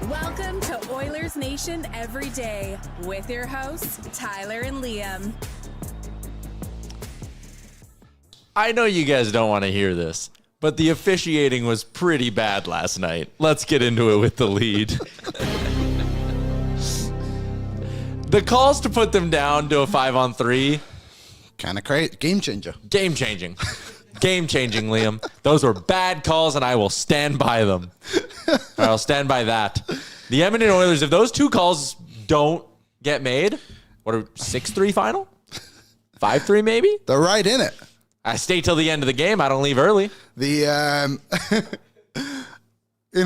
Welcome to Oilers Nation Every Day with your hosts, Tyler and Liam. I know you guys don't want to hear this, but the officiating was pretty bad last night. Let's get into it with the lead. The calls to put them down to a 5-on-3. Kind of crazy. Game changer. Game changing. Game changing, Liam. Those were bad calls, and I will stand by them. I'll stand by that. The Edmonton Oilers, if those two calls don't get made, what are 6-3 final? 5-3 maybe? They're right in it. I stay till the end of the game. I don't leave early. In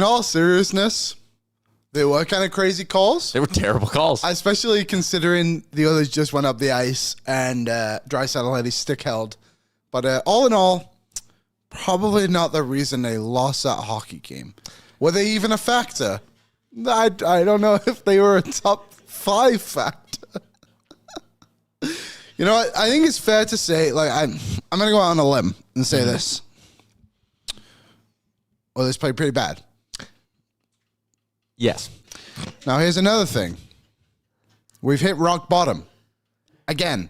all seriousness, they were kind of crazy calls. They were terrible calls. Especially considering the Oilers just went up the ice and Draisaitl had his stick held. But all in all, probably not the reason they lost that hockey game. Were they even a factor? I don't know if they were a top 5 factor. You know what? I think it's fair to say, like, I'm going to go out on a limb and say this. Oilers played pretty bad. Yes. Now, here's another thing. We've hit rock bottom. Again.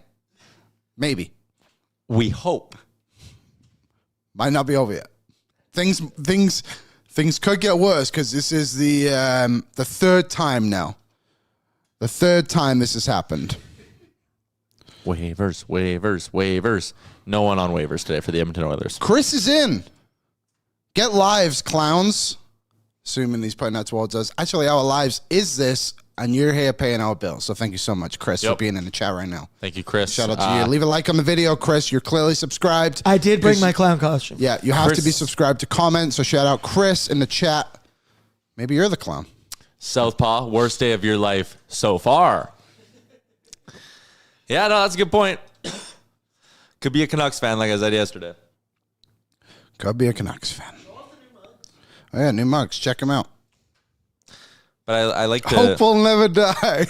Maybe. We hope. Might not be over yet. Things could get worse because this is the third time now. The third time this has happened. Waivers. No one on waivers today for the Edmonton Oilers. Chris is in. Get lives, clowns. Assuming he's putting that towards us. Actually, our lives is this, and you're here paying our bills. So thank you so much, Chris, for being in the chat right now. Thank you, Chris. Shout out to you. Leave a like on the video, Chris. You're clearly subscribed. I did bring my clown costume. Yeah, you have to be subscribed to comment. So shout out Chris in the chat. Maybe you're the clown. Southpaw, worst day of your life so far. Yeah, no, that's a good point. Could be a Canucks fan like I said yesterday. Could be a Canucks fan. Oh, yeah, new mugs. Check them out. But I like to... Hope will never die.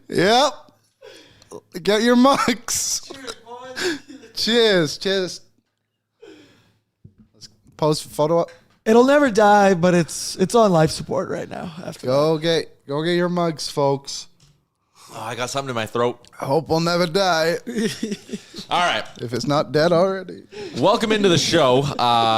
Yep. Get your mugs. Cheers. Let's post a photo up. It'll never die, but it's on life support right now. Go get your mugs, folks. Oh, I got something in my throat. Hope will never die. All right. If it's not dead already. Welcome into the show.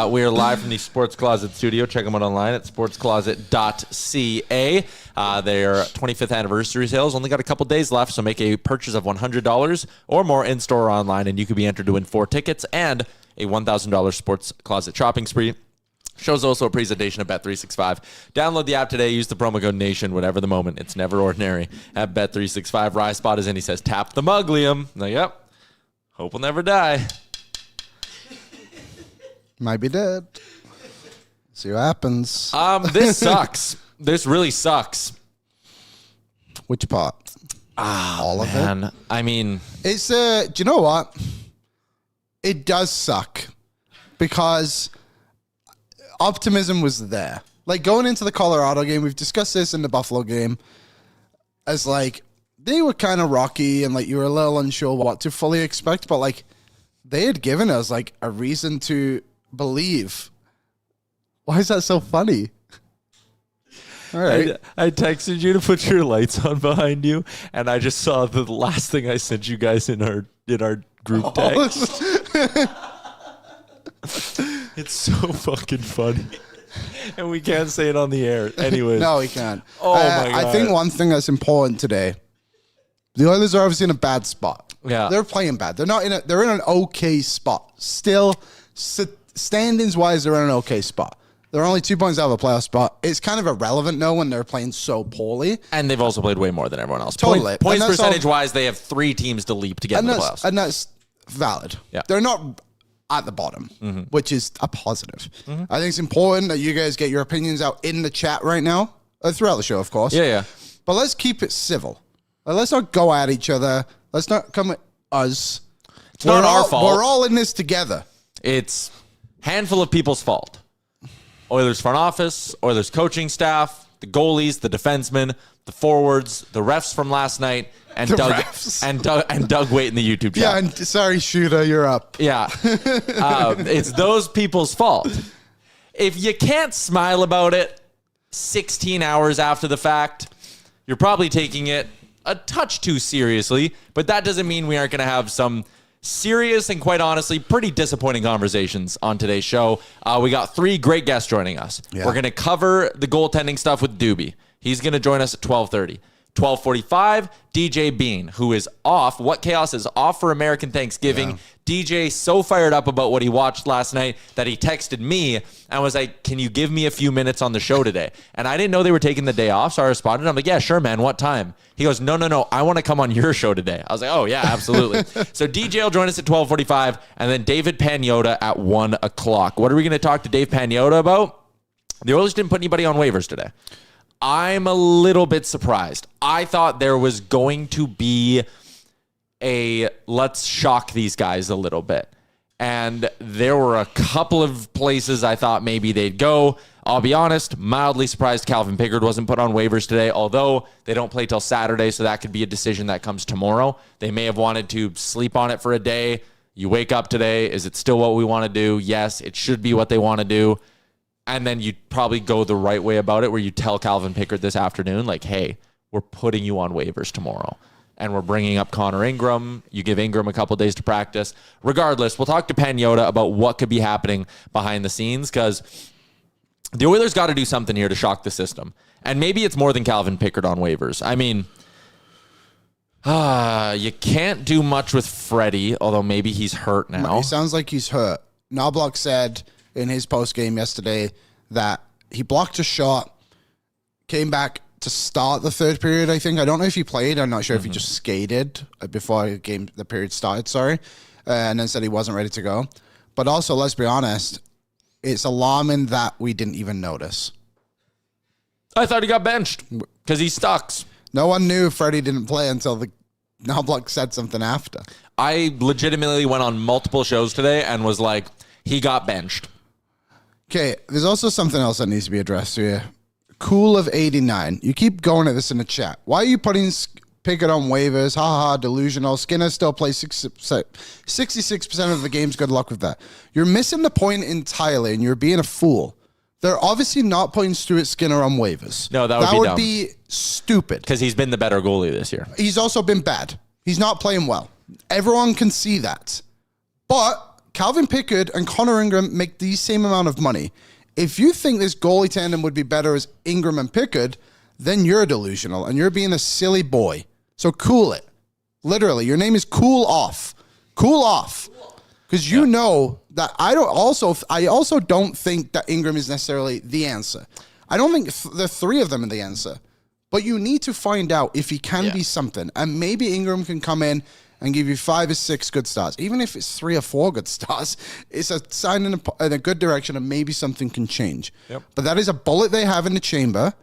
We are live from the Sports Closet studio. Check them out online at sportscloset.ca. Their 25th anniversary sales only got a couple days left, so make a purchase of $100 or more in-store or online, and you could be entered to win 4 tickets and a $1,000 Sports Closet shopping spree. Show's also a presentation of Bet365. Download the app today. Use the promo code NATION, whatever the moment. It's never ordinary. At Bet365, Rye Spot is in. He says, tap the mug, Liam. I'm like, yep. Hope will never die. Might be dead. See what happens. This sucks. This really sucks. Which part? All of it? I mean... It's, do you know what? It does suck. Because... optimism was there. Like, going into the Colorado game, we've discussed this in the Buffalo game, as, like, they were kind of rocky and, like, you were a little unsure what to fully expect, but, like, they had given us, like, a reason to believe. Why is that so funny? All right. I texted you to put your lights on behind you, and I just saw the last thing I sent you guys in our group text. It's so fucking funny. And we can't say it on the air. Anyways. No, we can't. Oh, my God. I think one thing that's important today, the Oilers are obviously in a bad spot. Yeah. They're playing bad. They're in an okay spot. Still, standings-wise, they're in an okay spot. They're only 2 points out of a playoff spot. It's kind of irrelevant, though, when they're playing so poorly. And they've also played way more than everyone else. Totally. Points percentage-wise, they have 3 teams to leap to get in the playoffs. And that's valid. Yeah. They're not at the bottom, which is a positive. I think it's important that you guys get your opinions out in the chat right now, throughout the show, of course. Yeah. But let's keep it civil. Let's not go at each other. Let's not come at us. It's not our fault. We're all in this together. It's a handful of people's fault. Oilers front office, Oilers coaching staff, the goalies, the defensemen, the forwards, the refs from last night, and Doug Waite in the YouTube chat. Yeah, and sorry, Shooter, you're up. Yeah. It's those people's fault. if you can't smile about it 16 hours after the fact, you're probably taking it a touch too seriously, but that doesn't mean we aren't going to have some serious and quite honestly pretty disappointing conversations on today's show. We got 3 great guests joining us. Yeah. We're going to cover the goaltending stuff with Doobie. He's going to join us at 12:30. 12:45, DJ Bean, who is off. What Chaos is off for American Thanksgiving. Yeah. DJ so fired up about what he watched last night that he texted me and was like, can you give me a few minutes on the show today? And I didn't know they were taking the day off, so I responded. I'm like, yeah, sure, man. What time? He goes, no. I want to come on your show today. I was like, oh, yeah, absolutely. So DJ will join us at 12:45, and then David Pagnotta at 1 o'clock. What are we going to talk to Dave Pagnotta about? The Oilers didn't put anybody on waivers today. I'm a little bit surprised. I thought there was going to be a let's shock these guys a little bit. And there were a couple of places I thought maybe they'd go. I'll be honest, mildly surprised Calvin Pickard wasn't put on waivers today, although they don't play till Saturday, so that could be a decision that comes tomorrow. They may have wanted to sleep on it for a day. You wake up today, is it still what we want to do? Yes, it should be what they want to do. And then you probably go the right way about it where you tell Calvin Pickard this afternoon, like, hey, we're putting you on waivers tomorrow. And we're bringing up Connor Ingram. You give Ingram a couple days to practice. Regardless, we'll talk to Pagnotta about what could be happening behind the scenes because the Oilers got to do something here to shock the system. And maybe it's more than Calvin Pickard on waivers. I mean, you can't do much with Freddie, although maybe he's hurt now. It sounds like he's hurt. Knobloch said in his post game yesterday that he blocked a shot, came back to start the third period, I think. I don't know if he played. I'm not sure if he just skated before the period started, and then said he wasn't ready to go. But also, let's be honest, it's alarming that we didn't even notice. I thought he got benched because he sucks. No one knew Freddie didn't play until the Knobloch said something after. I legitimately went on multiple shows today and was like, he got benched. Okay, there's also something else that needs to be addressed here. Cool of 89. You keep going at this in the chat. Why are you putting Pickett on waivers? Ha, delusional. Skinner still plays 66% of the games. Good luck with that. You're missing the point entirely, and you're being a fool. They're obviously not putting Stuart Skinner on waivers. No, that would be stupid. Because he's been the better goalie this year. He's also been bad. He's not playing well. Everyone can see that. But Calvin Pickard and Connor Ingram make the same amount of money. If you think this goalie tandem would be better as Ingram and Pickard, then you're delusional and you're being a silly boy. So cool it. Literally, your name is Cool Off. Cool off. Because you know that I also don't think that Ingram is necessarily the answer. I don't think the 3 of them are the answer. But you need to find out if he can be something. And maybe Ingram can come in and give you 5 or 6 good starts. Even if it's 3 or 4 good starts, it's a sign in a good direction and maybe something can change. Yep. But that is a bullet they have in the chamber.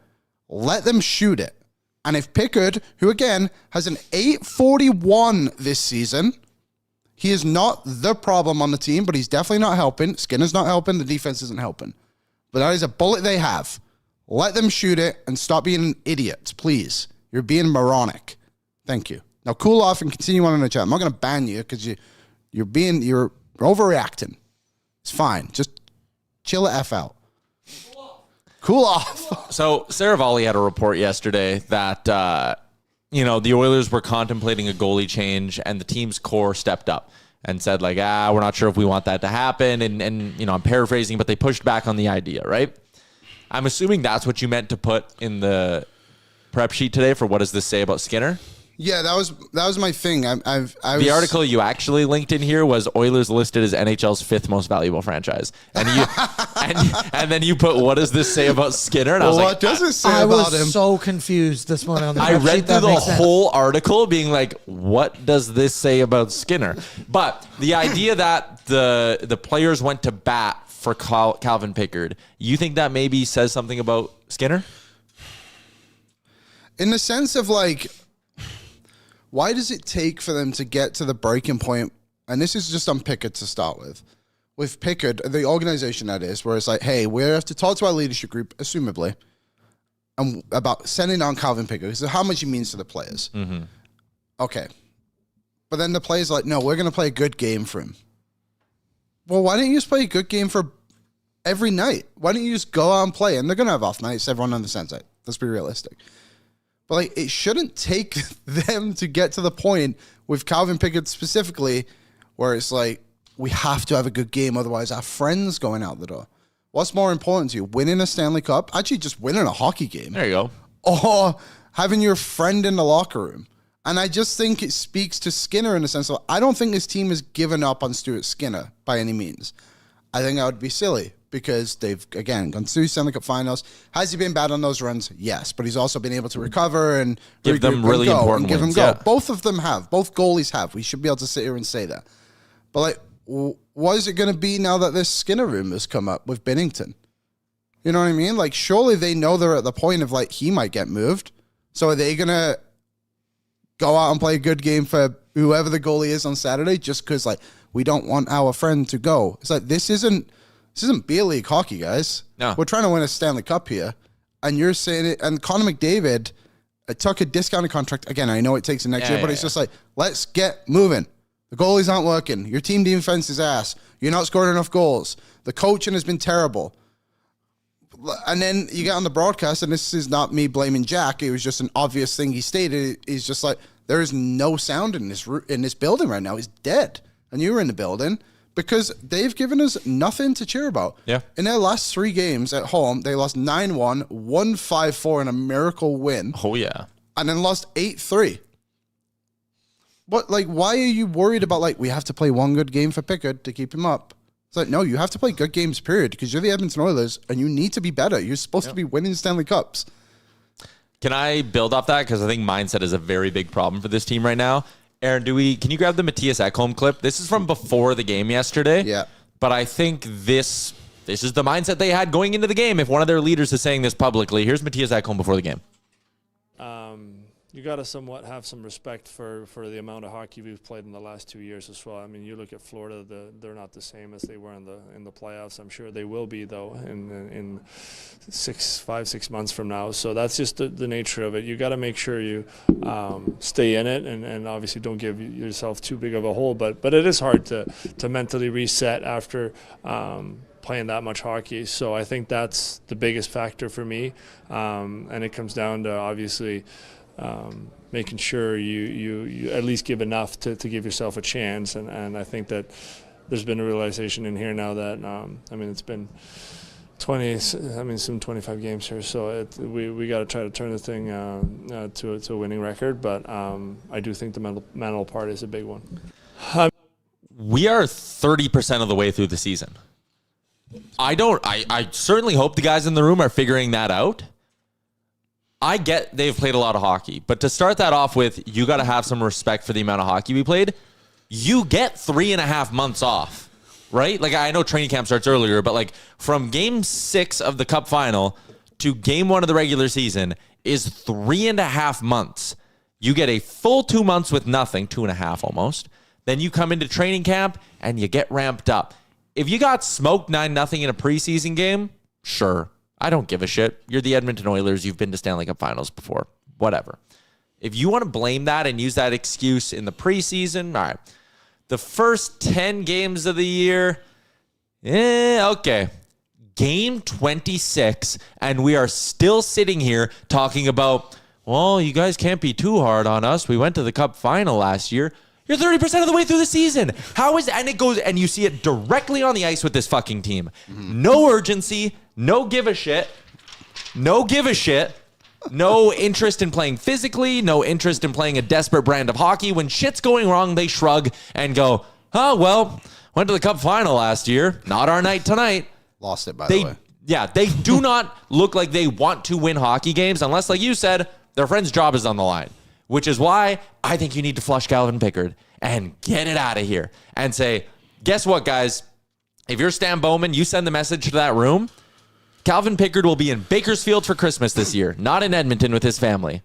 Let them shoot it. And if Pickard, who again has an 841 this season, he is not the problem on the team, but he's definitely not helping. Skinner's not helping. The defense isn't helping. But that is a bullet they have. Let them shoot it and stop being an idiot, please. You're being moronic. Thank you. Now cool off and continue on in the chat. I'm not going to ban you because you're overreacting. It's fine. Just chill the F out. Cool off. So Saravalli had a report yesterday that the Oilers were contemplating a goalie change and the team's core stepped up and said like, we're not sure if we want that to happen. And I'm paraphrasing, but they pushed back on the idea, right? I'm assuming that's what you meant to put in the prep sheet today for what does this say about Skinner? Yeah, that was my thing. The article you actually linked in here was Oilers listed as NHL's 5th most valuable franchise, and you and then you put what does this say about Skinner? And I was like, what does it say I about him? was so confused this morning on the I prep read sheet. through That the makes sense. whole article, being like, what does this say about Skinner? But the idea that the players went to bat for Calvin Pickard, you think that maybe says something about Skinner? In the sense of like, why does it take for them to get to the breaking point? And this is just on Pickard to start with. With Pickard, the organization that is, where it's like, hey, we have to talk to our leadership group, assumably, about sending on Calvin Pickard, because of how much he means to the players. Mm-hmm. Okay. But then the players are like, no, we're going to play a good game for him. Well, why don't you just play a good game for every night. Why don't you just go out and play? And they're going to have off nights. Everyone understands that. Let's be realistic. But like, it shouldn't take them to get to the point with Calvin Pickard specifically where it's like, we have to have a good game. Otherwise, our friend's going out the door. What's more important to you? Winning a Stanley Cup? Actually, just winning a hockey game. There you go. Or having your friend in the locker room. And I just think it speaks to Skinner in the sense of, I don't think this team has given up on Stuart Skinner by any means. I think that would be silly because they've, again, gone through Stanley Cup finals. Has he been bad on those runs? Yes. But he's also been able to recover and give them really important give wins. Them go. Yeah. Both of them have. Both goalies have. We should be able to sit here and say that. But like, what is it going to be now that this Skinner room has come up with Binnington? You know what I mean? Like, surely they know they're at the point of, like, he might get moved. So are they going to go out and play a good game for whoever the goalie is on Saturday just because, like, we don't want our friend to go? It's like, this isn't beer league hockey, guys. No. We're trying to win a Stanley Cup here. And you're saying it. And Connor McDavid took a discounted contract. Again, I know it takes the next year, but it's just like, let's get moving. The goalies aren't working. Your team defense is ass. You're not scoring enough goals. The coaching has been terrible. And then you get on the broadcast, and this is not me blaming Jack. It was just an obvious thing he stated. He's just like, there is no sound in this building right now. It's dead. And you were in the building because they've given us nothing to cheer about. Yeah. In their last 3 games at home, they lost 9-1, won 5-4 in a miracle win. Oh, yeah. And then lost 8-3. What, like, why are you worried about, like, we have to play one good game for Pickard to keep him up? It's like, no, you have to play good games, period, because you're the Edmonton Oilers, and you need to be better. You're supposed to be winning Stanley Cups. Can I build off that? Because I think mindset is a very big problem for this team right now. Aaron, can you grab the Matthias Ekholm clip? This is from before the game yesterday. Yeah. But I think this is the mindset they had going into the game. If one of their leaders is saying this publicly, here's Matthias Ekholm before the game. You got to somewhat have some respect for the amount of hockey we've played in the last 2 years as well. I mean, you look at Florida; they're not the same as they were in the playoffs. I'm sure they will be though in 5-6 months from now. So that's just the nature of it. You got to make sure you stay in it, and obviously don't give yourself too big of a hole. But it is hard to mentally reset after. Playing that much hockey. So I think that's the biggest factor for me. And it comes down to obviously making sure you at least give enough to give yourself a chance. And I think that there's been a realization in here now that, it's been soon 25 games here. So we got to try to turn the thing to a winning record. But I do think the mental part is a big one. We are 30% of the way through the season. I certainly hope the guys in the room are figuring that out. I get they've played a lot of hockey, but to start that off with, you got to have some respect for the amount of hockey we played. You get 3.5 months off, right? Like, I know training camp starts earlier, but like from game 6 of the Cup final to game 1 of the regular season is 3.5 months. You get a full 2 months with nothing, 2.5 almost. Then you come into training camp and you get ramped up. If you got smoked 9-0 in a preseason game, sure. I don't give a shit. You're the Edmonton Oilers. You've been to Stanley Cup finals before. Whatever. If you want to blame that and use that excuse in the preseason, all right. The first 10 games of the year, okay. Game 26, and we are still sitting here talking about, well, you guys can't be too hard on us. We went to the Cup final last year. You're 30% of the way through the season. How is, and it goes, and you see it directly on the ice with this fucking team. No urgency, no give a shit, no interest in playing physically, no interest in playing a desperate brand of hockey. When shit's going wrong, they shrug and go, oh, well, went to the Cup final last year. Not our night tonight. Lost it, by the way. Yeah, they do not look like they want to win hockey games unless, like you said, their friend's job is on the line. Which is why I think you need to flush Calvin Pickard and get it out of here and say, guess what, guys? If you're Stan Bowman, you send the message to that room, Calvin Pickard will be in Bakersfield for Christmas this year, not in Edmonton with his family.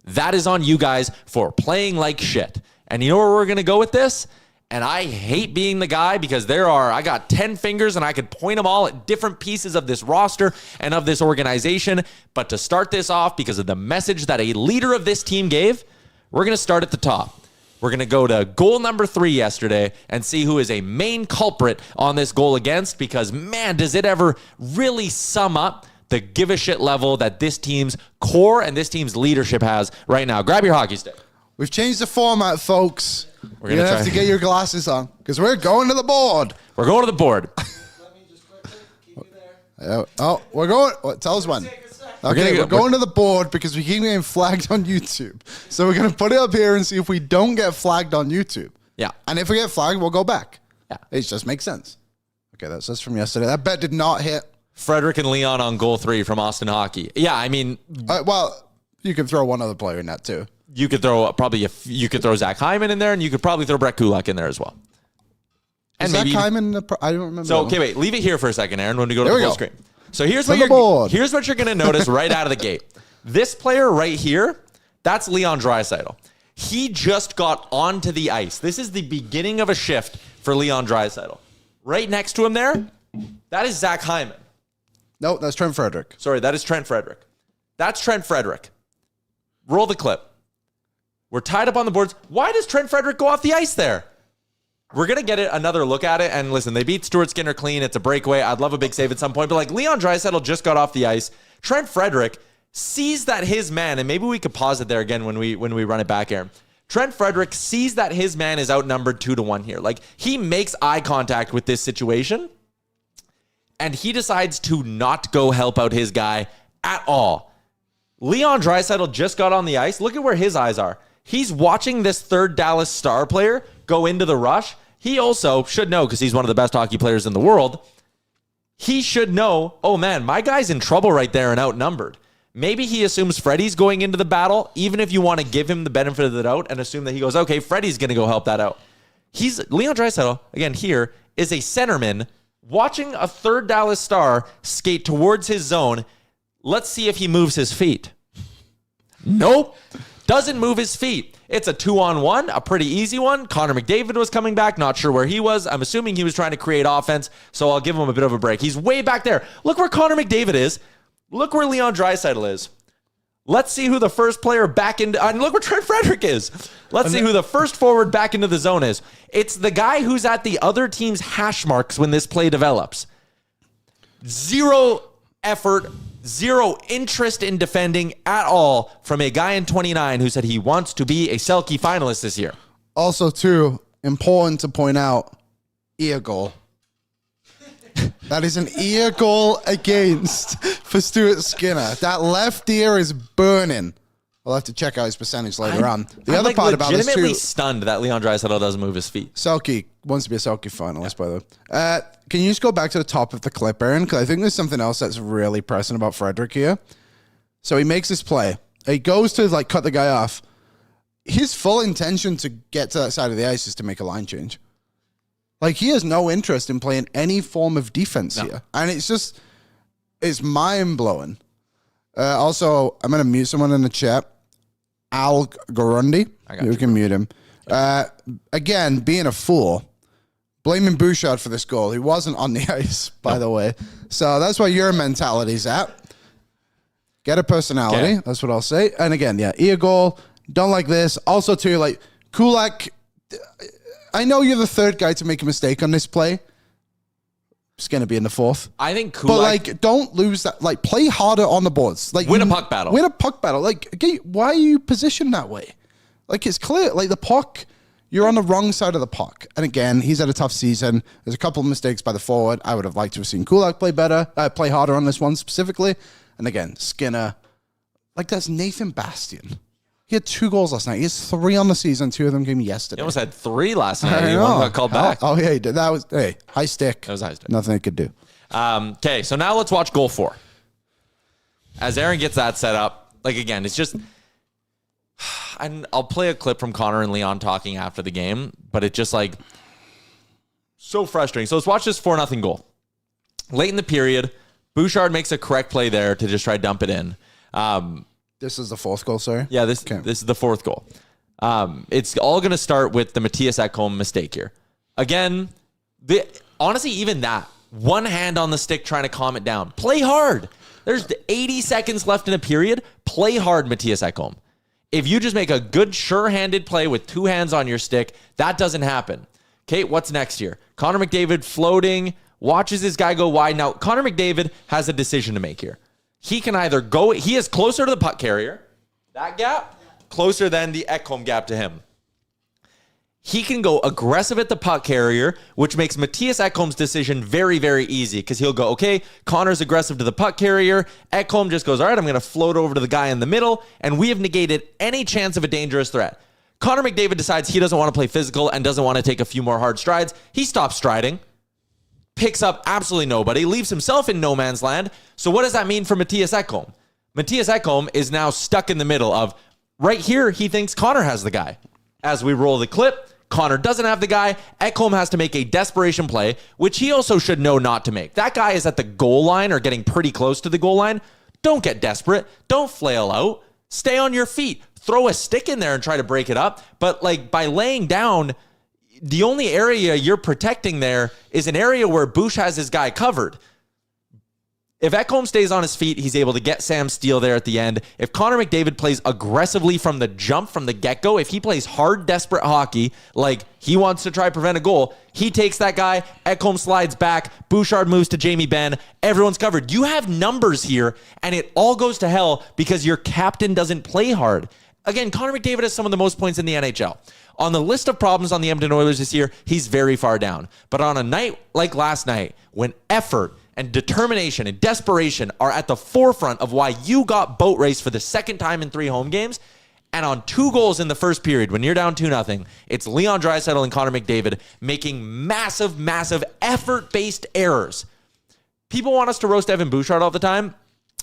That is on you guys for playing like shit. And you know where we're going to go with this? And I hate being the guy because I got 10 fingers and I could point them all at different pieces of this roster and of this organization. But to start this off, because of the message that a leader of this team gave, we're going to start at the top. We're going to go to goal number 3 yesterday and see who is a main culprit on this goal against, because, man, does it ever really sum up the give a shit level that this team's core and this team's leadership has right now. Grab your hockey stick. We've changed the format, folks. We're You're going to have to get your glasses on because we're going to the board. We're going to the board. Let me just quickly keep you there. We're going. Tell us when. Okay, we're going to the board because we keep getting flagged on YouTube. So we're going to put it up here and see if we don't get flagged on YouTube. Yeah. And if we get flagged, we'll go back. Yeah. It just makes sense. Okay, that's us from yesterday. That bet did not hit. Frederick and Leon on goal 3 from Austin Hockey. Yeah, I mean, Well, you can throw one other player in that too. you could throw you could throw Zach Hyman in there, and you could probably throw Brett Kulak in there as well. And Is Zach maybe Hyman? I don't remember. So okay, wait, leave it here for a second, Aaron. When we go to There the we full go. screen. So here's To what the board. you're going to notice right out of the gate. This player right here, that's Leon Draisaitl. He just got onto the ice. This is the beginning of a shift for Leon Draisaitl. Right next to him there, that is Zach Hyman. No, that's Trent Frederick. Sorry, that is Trent Frederick. That's Trent Frederick. Roll the clip. We're tied up on the boards. Why does Trent Frederick go off the ice there? We're going to get another look at it. And listen, they beat Stuart Skinner clean. It's a breakaway. I'd love a big save at some point. But like Leon Draisaitl just got off the ice. Trent Frederick sees that his man, and maybe we could pause it there again when we run it back, Aaron. Trent Frederick sees that his man is outnumbered 2-1 here. Like, he makes eye contact with this situation, and he decides to not go help out his guy at all. Leon Draisaitl just got on the ice. Look at where his eyes are. He's watching this third Dallas Star player go into the rush. He also should know, because he's one of the best hockey players in the world, he should know, oh man, my guy's in trouble right there and outnumbered. Maybe he assumes Freddie's going into the battle, even if you want to give him the benefit of the doubt and assume that he goes, okay, Freddie's going to go help that out. Leon Draisaitl, again, here, is a centerman watching a third Dallas Star skate towards his zone. Let's see if he moves his feet. Nope. Doesn't move his feet. It's a 2-on-1, a pretty easy one. Connor McDavid was coming back. Not sure where he was. I'm assuming he was trying to create offense, so I'll give him a bit of a break. He's way back there. Look where Connor McDavid is. Look where Leon Draisaitl is. Let's see who the first player back into... And look where Trent Frederick is. Let's see who the first forward back into the zone is. It's the guy who's at the other team's hash marks when this play develops. Zero effort, zero interest in defending at all from a guy in 29 who said he wants to be a Selke finalist this year. Also, too, important to point out, ear goal. That is an ear goal against for Stuart Skinner. That left ear is burning. We'll have to check out his percentage later on. The other part about this, too... legitimately stunned that Leon Draisaitl doesn't move his feet. Selke wants to be a Selke finalist, by the way. Can you just go back to the top of the clip, Aaron? Because I think there's something else that's really pressing about Frederick here. So he makes this play. He goes to like cut the guy off. His full intention to get to that side of the ice is to make a line change. Like, he has no interest in playing any form of defense here. And it's mind-blowing. Also, I'm going to mute someone in the chat. Al Garundi. You can mute him. Again, being a fool. Blaming Bouchard for this goal. He wasn't on the ice, by the way. So that's where your mentality's at. Get a personality. Okay. That's what I'll say. And again, yeah, ear goal. Don't like this. Also, too, like, Kulak... I know you're the third guy to make a mistake on this play. It's going to be in the fourth. I think Kulak... But, like, don't lose that. Like, play harder on the boards. Like, win a puck battle. Win a puck battle. Like, okay, why are you positioned that way? Like, it's clear. Like, the puck, you're on the wrong side of the puck. And again, he's had a tough season. There's a couple of mistakes by the forward. I would have liked to have seen Kulak play better, play harder on this one specifically. And again, Skinner. Like, that's Nathan Bastian. He had 2 goals last night. He has 3 on the season. 2 of them came yesterday. He almost had 3 last night. One got called back. Oh, yeah, he did. That was, high stick. That was high stick. Nothing he could do. Okay, so now let's watch goal 4. As Aaron gets that set up, like, again, it's just... And I'll play a clip from Connor and Leon talking after the game, but it's just, like, so frustrating. So let's watch this 4-0 goal. Late in the period, Bouchard makes a correct play there to just try to dump it in. This is the 4th goal, sorry? Yeah, this is the 4th goal. It's all going to start with the Matthias Ekholm mistake here. Again, honestly, even that, one hand on the stick trying to calm it down. Play hard. There's 80 seconds left in a period. Play hard, Matthias Ekholm. If you just make a good, sure-handed play with two hands on your stick, that doesn't happen. Okay, what's next here? Connor McDavid floating, watches his guy go wide. Now, Connor McDavid has a decision to make here. He can either go, he is closer to the puck carrier, that gap, closer than the Ekholm gap to him. He can go aggressive at the puck carrier, which makes Mattias Ekholm's decision very, very easy because he'll go, okay, Connor's aggressive to the puck carrier. Ekholm just goes, all right, I'm going to float over to the guy in the middle, and we have negated any chance of a dangerous threat. Connor McDavid decides he doesn't want to play physical and doesn't want to take a few more hard strides. He stops striding, picks up absolutely nobody, leaves himself in no man's land. So what does that mean for Mattias Ekholm? Mattias Ekholm is now stuck in the middle of, right here, he thinks Connor has the guy. As we roll the clip, Connor doesn't have the guy. Ekholm has to make a desperation play, which he also should know not to make. That guy is at the goal line or getting pretty close to the goal line. Don't get desperate. Don't flail out. Stay on your feet. Throw a stick in there and try to break it up. But like by laying down, the only area you're protecting there is an area where Bush has his guy covered. If Ekholm stays on his feet, he's able to get Sam Steele there at the end. If Connor McDavid plays aggressively from the jump, from the get-go, if he plays hard, desperate hockey, like he wants to try prevent a goal, he takes that guy, Ekholm slides back, Bouchard moves to Jamie Benn, everyone's covered. You have numbers here, and it all goes to hell because your captain doesn't play hard. Again, Connor McDavid has some of the most points in the NHL. On the list of problems on the Edmonton Oilers this year, he's very far down. But on a night like last night, when effort and determination and desperation are at the forefront of why you got boat raced for the second time in 3 home games, and on 2 goals in the first period, when you're down 2-0, it's Leon Draisaitl and Connor McDavid making massive, massive effort-based errors. People want us to roast Evan Bouchard all the time.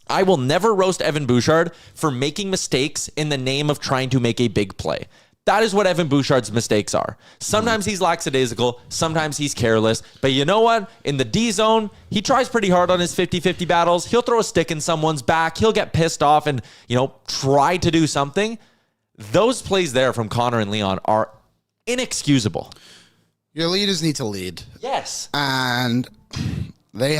I will never roast Evan Bouchard for making mistakes in the name of trying to make a big play. That is what Evan Bouchard's mistakes are. Sometimes he's lackadaisical, sometimes he's careless. But you know what? In the D zone, he tries pretty hard on his 50-50 battles. He'll throw a stick in someone's back. He'll get pissed off and, try to do something. Those plays there from Connor and Leon are inexcusable. Your leaders need to lead. Yes. And they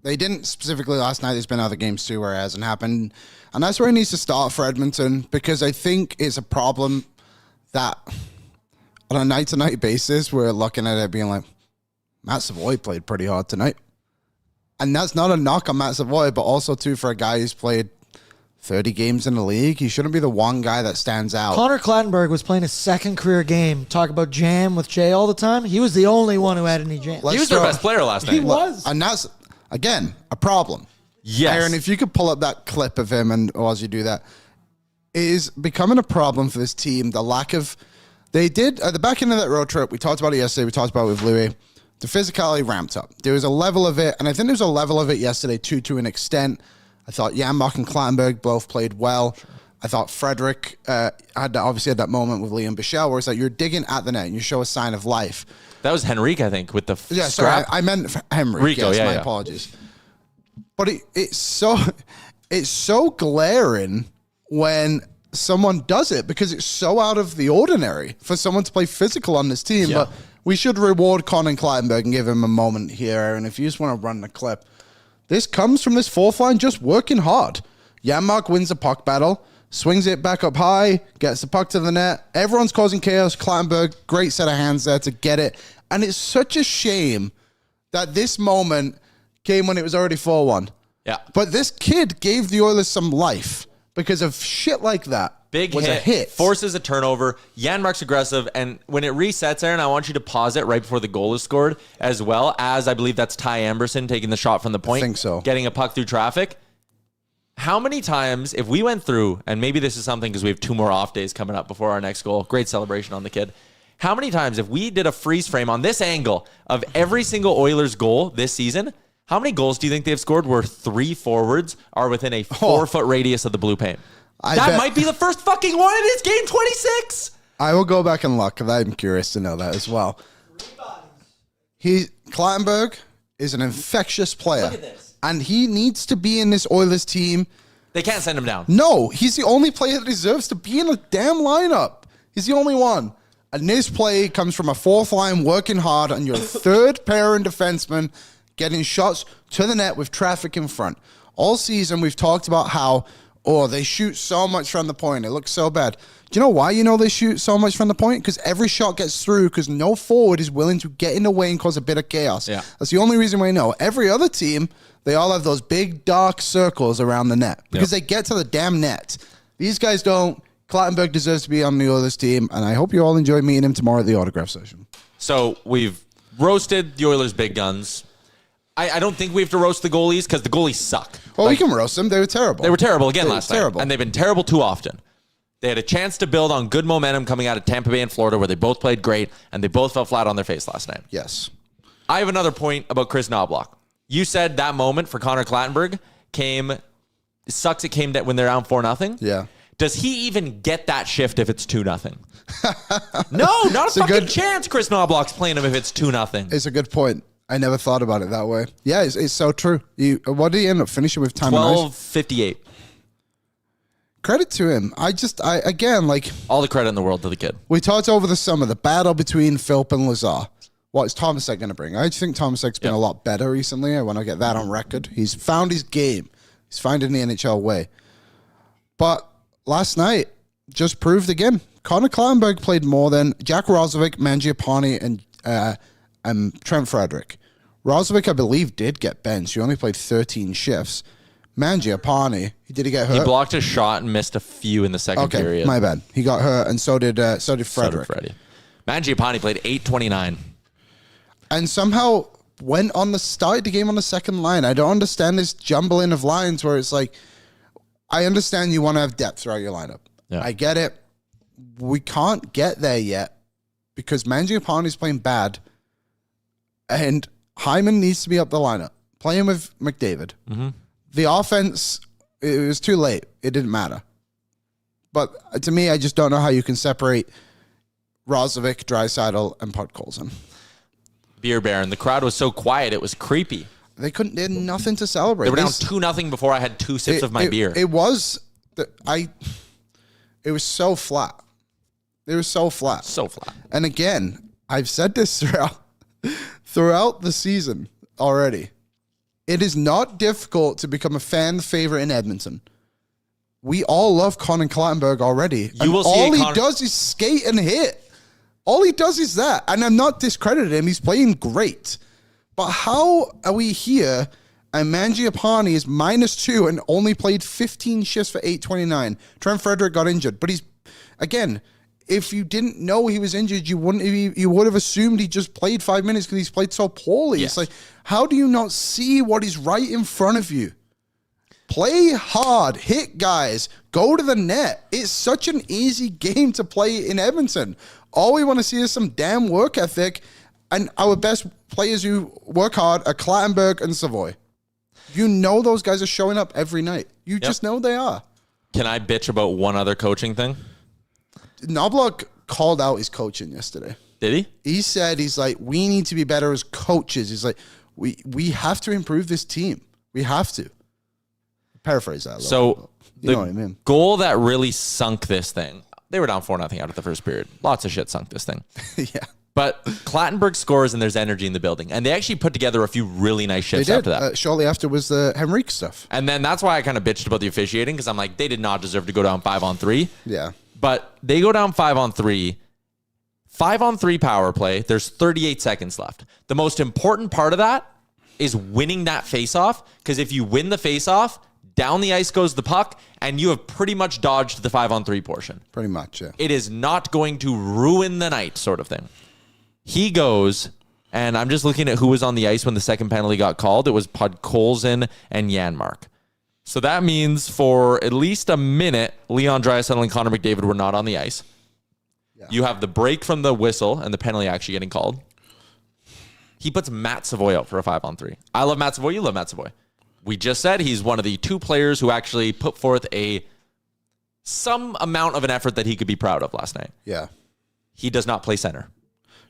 didn't specifically last night. There's been other games too where it hasn't happened. And that's where it needs to start for Edmonton, because I think it's a problem that on a night-to-night basis, we're looking at it being like, Matt Savoy played pretty hard tonight. And that's not a knock on Matt Savoy, but also, too, for a guy who's played 30 games in the league, he shouldn't be the one guy that stands out. Connor Clattenburg was playing his second career game. Talk about jam with Jay all the time. He was the only one who had any jam. He was their best player last night. He was. And that's, again, a problem. Yes. Aaron, if you could pull up that clip of him and as you do that, it is becoming a problem for this team. The lack of, they did, at the back end of that road trip, we talked about it yesterday, we talked about it with Louis, the physicality ramped up. There was a level of it, and I think there was a level of it yesterday too, to an extent. I thought Janmark and Clattenburg both played well. I thought Frederick obviously had that moment with Liam Bichelle where it's like you're digging at the net and you show a sign of life. That was Henrique, I think, with the yeah, scrap. sorry, I meant Henrique. Rico, yes, yeah, my yeah. apologies. But it's so glaring when someone does it, because it's so out of the ordinary for someone to play physical on this team. Yeah. But we should reward Connor Clattenburg and give him a moment here. And if you just want to run the clip, this comes from this fourth line just working hard. Janmark wins the puck battle, swings it back up high, gets the puck to the net. Everyone's causing chaos. Clattenburg, great set of hands there to get it. And it's such a shame that this moment came when it was already 4-1. Yeah. But this kid gave the Oilers some life because of shit like that. Big was hit, a hit. Forces a turnover. Janmark's aggressive, and when it resets, Aaron, I want you to pause it right before the goal is scored, as well as I believe that's Ty Amberson taking the shot from the point. I think so. Getting a puck through traffic. How many times, if we went through, and maybe this is something because we have 2 more off days coming up before our next goal, great celebration on the kid. How many times, if we did a freeze frame on this angle of every single Oilers goal this season, how many goals do you think they've scored where 3 forwards are within a 4-foot radius of the blue paint? That might be the first fucking one. It is game 26. I will go back and look, because I'm curious to know that as well. Clattenburg is an infectious player. Look at this. And he needs to be in this Oilers team. They can't send him down. No, he's the only player that deserves to be in a damn lineup. He's the only one. And this play comes from a fourth line working hard on your third pair and defenseman getting shots to the net with traffic in front. All season, we've talked about how Oh, they shoot so much from the point. It looks so bad. Do you know why you know they shoot so much from the point? Because every shot gets through because no forward is willing to get in the way and cause a bit of chaos. Yeah. That's the only reason we know. Every other team, they all have those big dark circles around the net because they get to the damn net. These guys don't. Clattenburg deserves to be on the Oilers team, and I hope you all enjoy meeting him tomorrow at the autograph session. So we've roasted the Oilers' big guns. I don't think we have to roast the goalies because the goalies suck. Well, we can roast them. They were terrible. They were terrible again last night. Terrible. And they've been terrible too often. They had a chance to build on good momentum coming out of Tampa Bay and Florida where they both played great, and they both fell flat on their face last night. Yes. I have another point about Chris Knobloch. You said that moment for Connor Clattenburg sucks it came when they're down 4-0. Yeah. Does he even get that shift if it's 2-0? No, not a fucking chance Chris Knobloch's playing him if it's 2-0. It's a good point. I never thought about it that way. Yeah, it's so true. What did he end up finishing with time? 12:58. Credit to him. Again, like... All the credit in the world to the kid. We talked over the summer, the battle between Philp and Lazar. What is Tomasek going to bring? I think Tomasek's been a lot better recently. I want to get that on record. He's found his game. He's finding the NHL way. But last night, just proved again. Connor Clattenburg played more than Jack Roslovic, Mangiapane, and Trent Frederick. Roslovic, I believe, did get benched. He only played 13 shifts. Mangiapane, did he get hurt? He blocked a shot and missed a few in the second period. My bad. He got hurt, and so did Frederick. So did Freddie. Mangiapane played 8:29. And somehow started the game on the second line. I don't understand this jumbling of lines where it's like, I understand you want to have depth throughout your lineup. Yeah. I get it. We can't get there yet because Mangiapane is playing bad, and Hyman needs to be up the lineup. Playing with McDavid. Mm-hmm. The offense, it was too late. It didn't matter. But to me, I just don't know how you can separate Roslovic, Draisaitl, and Podkolzin. Beer Baron. The crowd was so quiet, it was creepy. They had nothing to celebrate. They were down 2-0 before I had 2 sips of my beer. It was so flat. It was so flat. So flat. And again, I've said this throughout the season already. It is not difficult to become a fan favorite in Edmonton. We all love Connor Clattenburg already. All he does is skate and hit. All he does is that. And I'm not discrediting him. He's playing great. But how are we here and Mangiapane is -2 and only played 15 shifts for 8:29? Trent Frederick got injured. But again, if you didn't know he was injured, you would have assumed he just played 5 minutes because he's played so poorly. Yes. It's like, how do you not see what is right in front of you? Play hard, hit guys, go to the net. It's such an easy game to play in Edmonton. All we want to see is some damn work ethic, and our best players who work hard are Clattenburg and Savoy. You know those guys are showing up every night. You just know they are. Can I bitch about one other coaching thing? Knobloch called out his coaching yesterday. Did he? He said, he's like, we need to be better as coaches. He's like, we have to improve this team. We have to. Paraphrase that a little. So you know what I mean. Goal that really sunk this thing. They were down 4-0 out of the first period. Lots of shit sunk this thing. Yeah. But Clattenburg scores and there's energy in the building. And they actually put together a few really nice shifts after that. Shortly after was the Henrique stuff. And then that's why I kind of bitched about the officiating because I'm like, they did not deserve to go down 5-on-3. Yeah. But they go down 5-on-3. 5-on-3 power play. There's 38 seconds left. The most important part of that is winning that faceoff because if you win the faceoff, down the ice goes the puck, and you have pretty much dodged the 5-on-3 portion. Pretty much, yeah. It is not going to ruin the night sort of thing. He goes, and I'm just looking at who was on the ice when the second penalty got called. It was Podkolzin and Janmark. So that means for at least a minute, Leon Draisaitl and Connor McDavid were not on the ice. Yeah. You have the break from the whistle and the penalty actually getting called. He puts Matt Savoy out for a 5-on-3. I love Matt Savoy. You love Matt Savoy. We just said he's one of the 2 players who actually put forth some amount of an effort that he could be proud of last night. Yeah. He does not play center.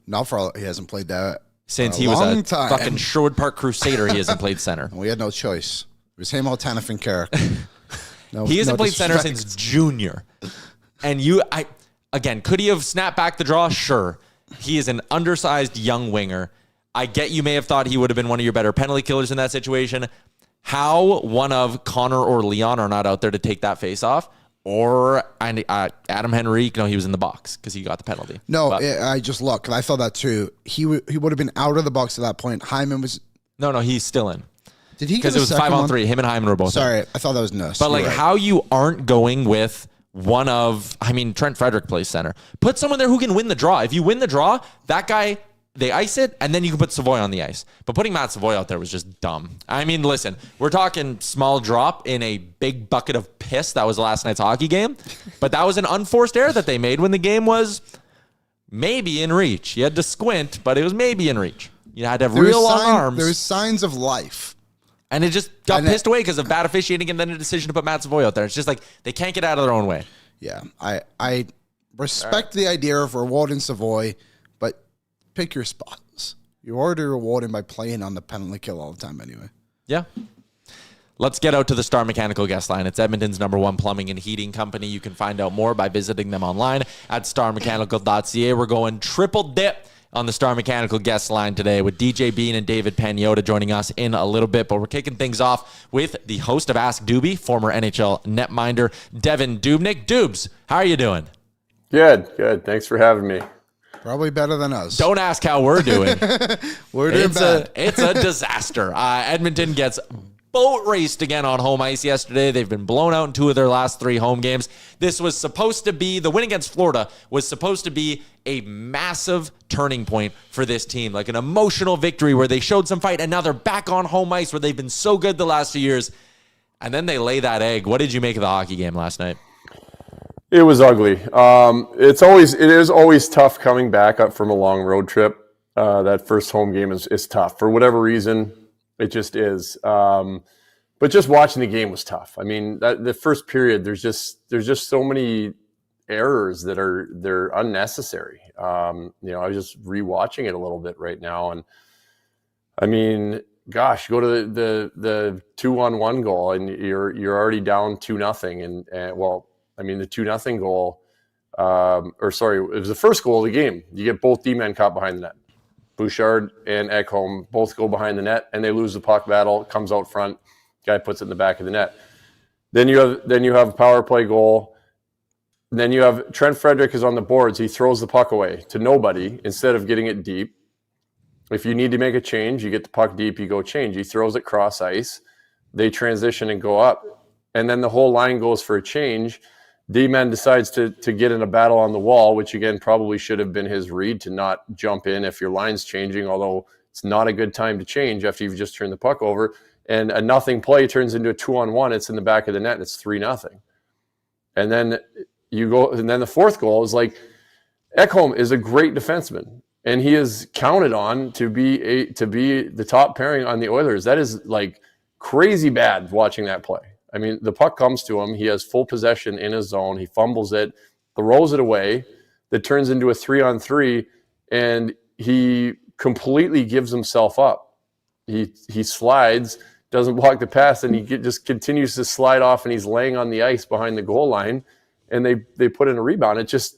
Not for all, he hasn't played that since he was a fucking Sherwood Park Crusader. He hasn't played center. We had no choice. It was him or Tanev and Carrick. He hasn't played center since junior. And again, could he have snapped back the draw? Sure. He is an undersized young winger. I get you may have thought he would have been one of your better penalty killers in that situation. how one of Connor or Leon are not out there to take that face off, or Adam Henry, he was in the box because he got the penalty. No, I just looked. I thought that too. He would have been out of the box at that point. Hyman was... No, he's still in. Did he? Because it was 5-on-3. Him and Hyman were both Sorry, in. I thought that was Nuss. But how you aren't going with one of... Trent Frederick plays center. Put someone there who can win the draw. If you win the draw, that guy... They ice it, and then you can put Savoy on the ice. But putting Matt Savoy out there was just dumb. Listen, we're talking small drop in a big bucket of piss. That was last night's hockey game. But that was an unforced error that they made when the game was maybe in reach. You had to squint, but it was maybe in reach. You had to have long arms. There was signs of life. And it just got pissed away because of bad officiating and then a decision to put Matt Savoy out there. It's just they can't get out of their own way. Yeah, I respect the idea of rewarding Savoy, but pick your spots. You already reward him by playing on the penalty kill all the time anyway. Yeah. Let's get out to the Star Mechanical guest line. It's Edmonton's #1 plumbing and heating company. You can find out more by visiting them online at starmechanical.ca. We're going triple dip on the Star Mechanical guest line today with DJ Bean and David Pagnotta joining us in a little bit. But we're kicking things off with the host of Ask Doobie, former NHL netminder, Devan Dubnyk. Dubes, how are you doing? Good. Thanks for having me. Probably better than us. Don't ask how we're doing. We're doing bad. It's a disaster. Edmonton gets boat raced again on home ice yesterday. They've been blown out in 2 of their last 3 home games. This was supposed to be, the win against Florida was supposed to be a massive turning point for this team, like an emotional victory where they showed some fight, and now they're back on home ice where they've been so good the last 2 years. And then they lay that egg. What did you make of the hockey game last night? It was ugly. It is always tough coming back up from a long road trip. That first home game is tough for whatever reason. It just is. But just watching the game was tough. The first period, there's just so many errors that they're unnecessary. I was just rewatching it a little bit right now, and go to the 2-on-1 goal, and you're already down 2-0, and the 2-0 goal, it was the first goal of the game. You get both D-men caught behind the net. Bouchard and Ekholm both go behind the net, and they lose the puck battle. It comes out front, guy puts it in the back of the net. Then you have a power play goal. And then you have Trent Frederick is on the boards. He throws the puck away to nobody instead of getting it deep. If you need to make a change, you get the puck deep, you go change. He throws it cross ice. They transition and go up. And then the whole line goes for a change. D-man decides to get in a battle on the wall, which again probably should have been his read to not jump in if your line's changing, although it's not a good time to change after you've just turned the puck over. And a nothing play turns into a 2-on-1. It's in the back of the net, and it's 3-0. And then the fourth goal is Ekholm is a great defenseman, and he is counted on to be the top pairing on the Oilers. That is crazy bad watching that play. The puck comes to him. He has full possession in his zone. He fumbles it, throws it away. That turns into a 3-on-3, and he completely gives himself up. He slides, doesn't block the pass, and he just continues to slide off, and he's laying on the ice behind the goal line, and they put in a rebound. It just,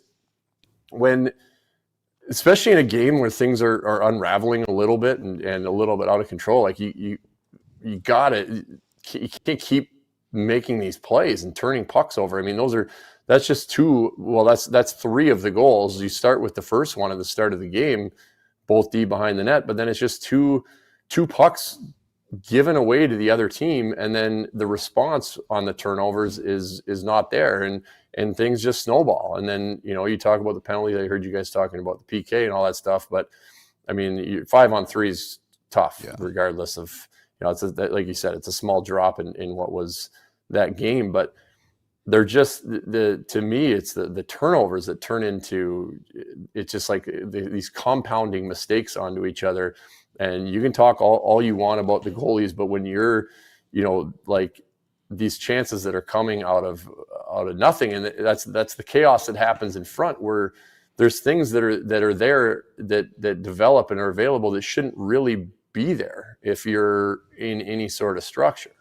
especially in a game where things are unraveling a little bit and a little bit out of control, you got it. You can't keep making these plays and turning pucks over. That's just 2. Well, that's 3 of the goals. You start with the first one at the start of the game, both D behind the net, but then it's just two pucks given away to the other team, and then the response on the turnovers is not there, and things just snowball. And then you talk about the penalty. I heard you guys talking about the PK and all that stuff, but 5-on-3 is tough, regardless of like you said, it's a small drop in what was that game, but they're just to me it's the turnovers that turn into it's just these compounding mistakes onto each other. And you can talk all you want about the goalies, but when you're these chances that are coming out of nothing, and that's the chaos that happens in front, where there's things that are there that develop and are available that shouldn't really be there if you're in any sort of structure.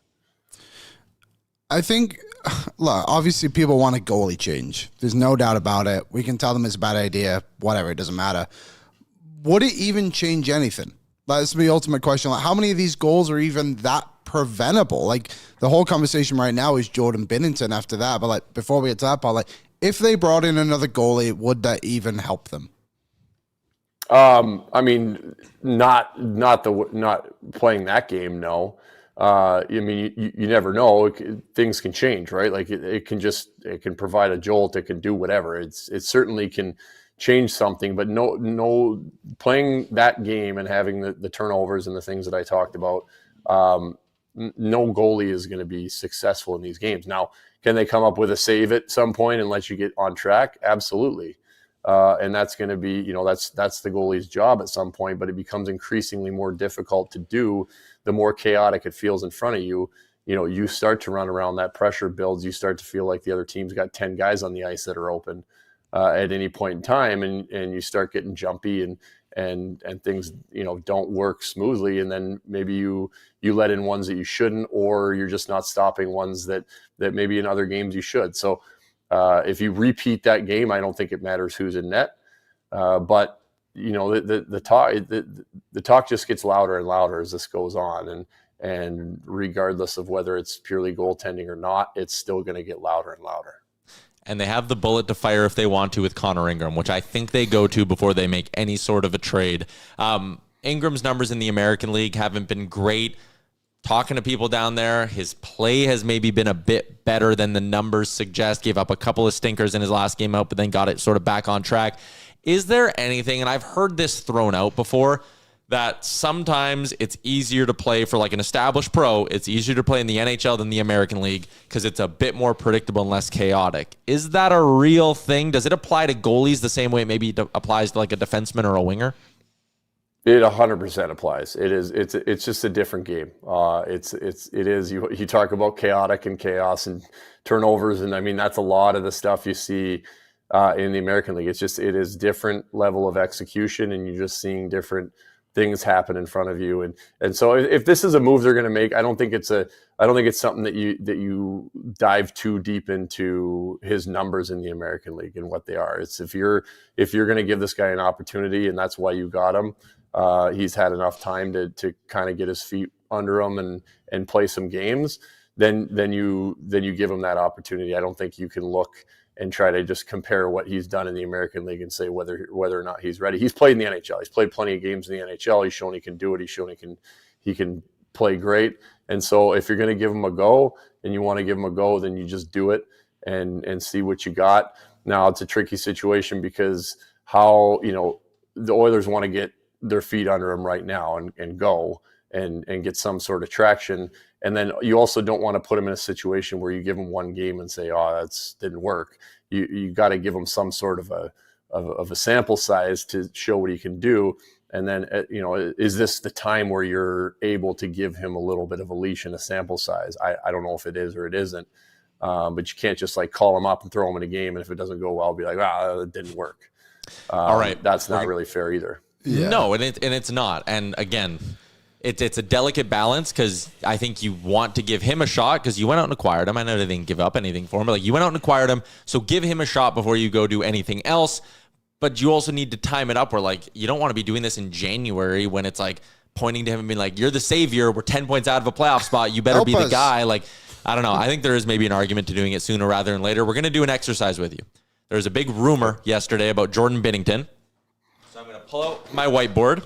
I think, look, obviously people want a goalie change. There's no doubt about it. We can tell them it's a bad idea, whatever, it doesn't matter. Would it even change anything? That's the ultimate question. How many of these goals are even that preventable. Like, the whole conversation right now is Jordan Binnington after that. But, like, before we get to that part, like, if they brought in another goalie, would that even help them? I mean, not playing that game. No. I mean, you never know. Things can change, right? Like it can provide a jolt. It can do whatever. It certainly can change something, but no playing that game and having the turnovers and the things that I talked about, no goalie is going to be successful in these games. Now, can they come up with a save at some point and let you get on track? Absolutely. And that's going to be, that's the goalie's job at some point, but it becomes increasingly more difficult to do the more chaotic it feels in front of you. You start to run around, that pressure builds. You start to feel like the other team's got 10 guys on the ice that are open at any point in time. And you start getting jumpy and things, don't work smoothly. And then maybe you let in ones that you shouldn't, or you're just not stopping ones that maybe in other games you should. So if you repeat that game, I don't think it matters who's in net. But the talk just gets louder and louder as this goes on, and regardless of whether it's purely goaltending or not, it's still going to get louder and louder. And they have the bullet to fire if they want to with Connor Ingram, which I think they go to before they make any sort of a trade. Ingram's numbers in the American League haven't been great. Talking to people down there, his play has maybe been a bit better than the numbers suggest. Gave up a couple of stinkers in his last game out, but then got it sort of back on track. Is there anything, and I've heard this thrown out before, that sometimes it's easier to play for like an established pro, it's easier to play in the NHL than the American League because it's a bit more predictable and less chaotic. Is that a real thing? Does it apply to goalies the same way it maybe applies to like a defenseman or a winger? It 100% applies. It is. It's just a different game. It is. You talk about chaotic and chaos and turnovers, and I mean that's a lot of the stuff you see in the American League. It is different level of execution, and you're just seeing different things happen in front of you. And so if this is a move they're going to make, I don't think it's something that you dive too deep into his numbers in the American League and what they are. It's if you're going to give this guy an opportunity, and that's why you got him. He's had enough time to kind of get his feet under him and play some games. Then you give him that opportunity. I don't think you can look and try to just compare what he's done in the American League and say whether or not he's ready. He's played in the NHL. He's played plenty of games in the NHL. He's shown he can do it. He's shown he can play great. And so if you're going to give him a go and you want to give him a go, then you just do it and see what you got. Now it's a tricky situation because the Oilers want to get their feet under him right now and go and get some sort of traction. And then you also don't want to put him in a situation where you give him one game and say, oh, that didn't work. You got to give him some sort of a sample size to show what he can do. And then, is this the time where you're able to give him a little bit of a leash and a sample size? I don't know if it is or it isn't. But you can't just like call him up and throw him in a game. And if it doesn't go well, be like, it didn't work. All right. That's not really fair either. Yeah. No, and it's not. And again, it's a delicate balance because I think you want to give him a shot because you went out and acquired him. I know they didn't give up anything for him, but like you went out and acquired him, so give him a shot before you go do anything else. But you also need to time it up where like you don't want to be doing this in January when it's like pointing to him and being like, you're the savior. We're 10 points out of a playoff spot. You better be the guy. Like, I don't know. I think there is maybe an argument to doing it sooner rather than later. We're going to do an exercise with you. There was a big rumor yesterday about Jordan Binnington. So I'm going to pull out my whiteboard.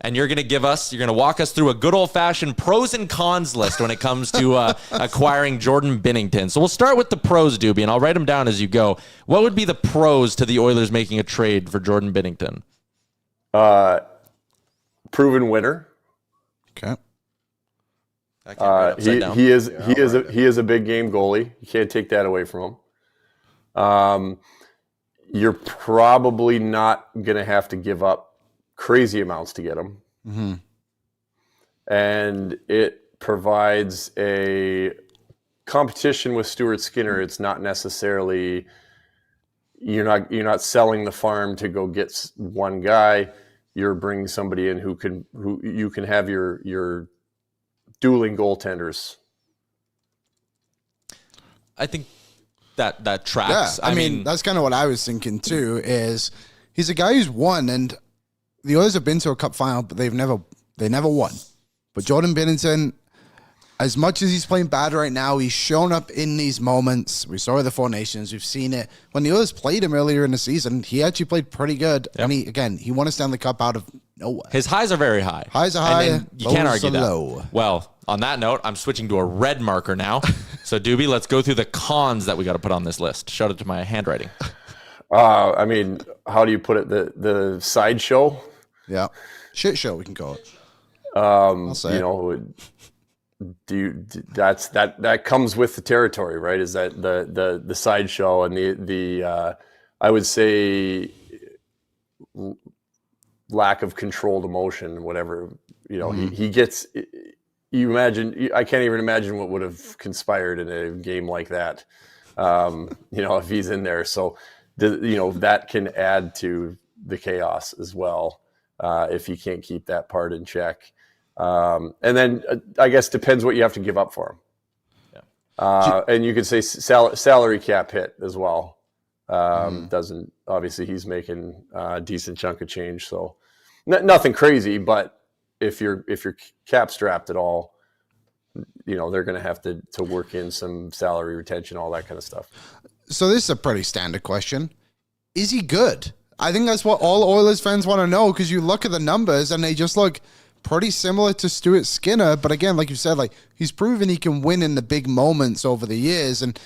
And you're going to walk us through a good old-fashioned pros and cons list when it comes to acquiring Jordan Binnington. So we'll start with the pros, Doobie, and I'll write them down as you go. What would be the pros to the Oilers making a trade for Jordan Binnington? Proven winner. Okay. He is a big game goalie. You can't take that away from him. You're probably not going to have to give up crazy amounts to get him. Mm-hmm. And it provides a competition with Stuart Skinner. It's not necessarily you're not selling the farm to go get one guy. You're bringing somebody in who you can have your dueling goaltenders. I think that tracks. Yeah, I mean that's kind of what I was thinking too. Is he's a guy who's won, and the Oilers have been to a cup final, but they never won. But Jordan Binnington, as much as he's playing bad right now, he's shown up in these moments. We saw it at the Four Nations. We've seen it. When the Oilers played him earlier in the season, he actually played pretty good. Yep. And he won a Stanley Cup out of nowhere. His highs are very high. Highs are high. You can't argue that. Low. Well, on that note, I'm switching to a red marker now. So, Doobie, let's go through the cons that we got to put on this list. Shout out to my handwriting. I mean, how do you put it? The sideshow? Yeah. Shit show, we can call it. I'll say that comes with the territory, right? Is that the sideshow and the I would say lack of controlled emotion, whatever, he gets. You imagine, I can't even imagine what would have conspired in a game like that. If he's in there, so that can add to the chaos as well if he can't keep that part in check. And then I guess depends what you have to give up for him. Yeah. And you could say salary cap hit as well. Doesn't, obviously he's making a decent chunk of change. So nothing crazy, but if you're cap strapped at all, they're going to have to work in some salary retention, all that kind of stuff. So this is a pretty standard question. Is he good? I think that's what all Oilers fans want to know, because you look at the numbers and they just look pretty similar to Stuart Skinner. But again, like you said, he's proven he can win in the big moments over the years. And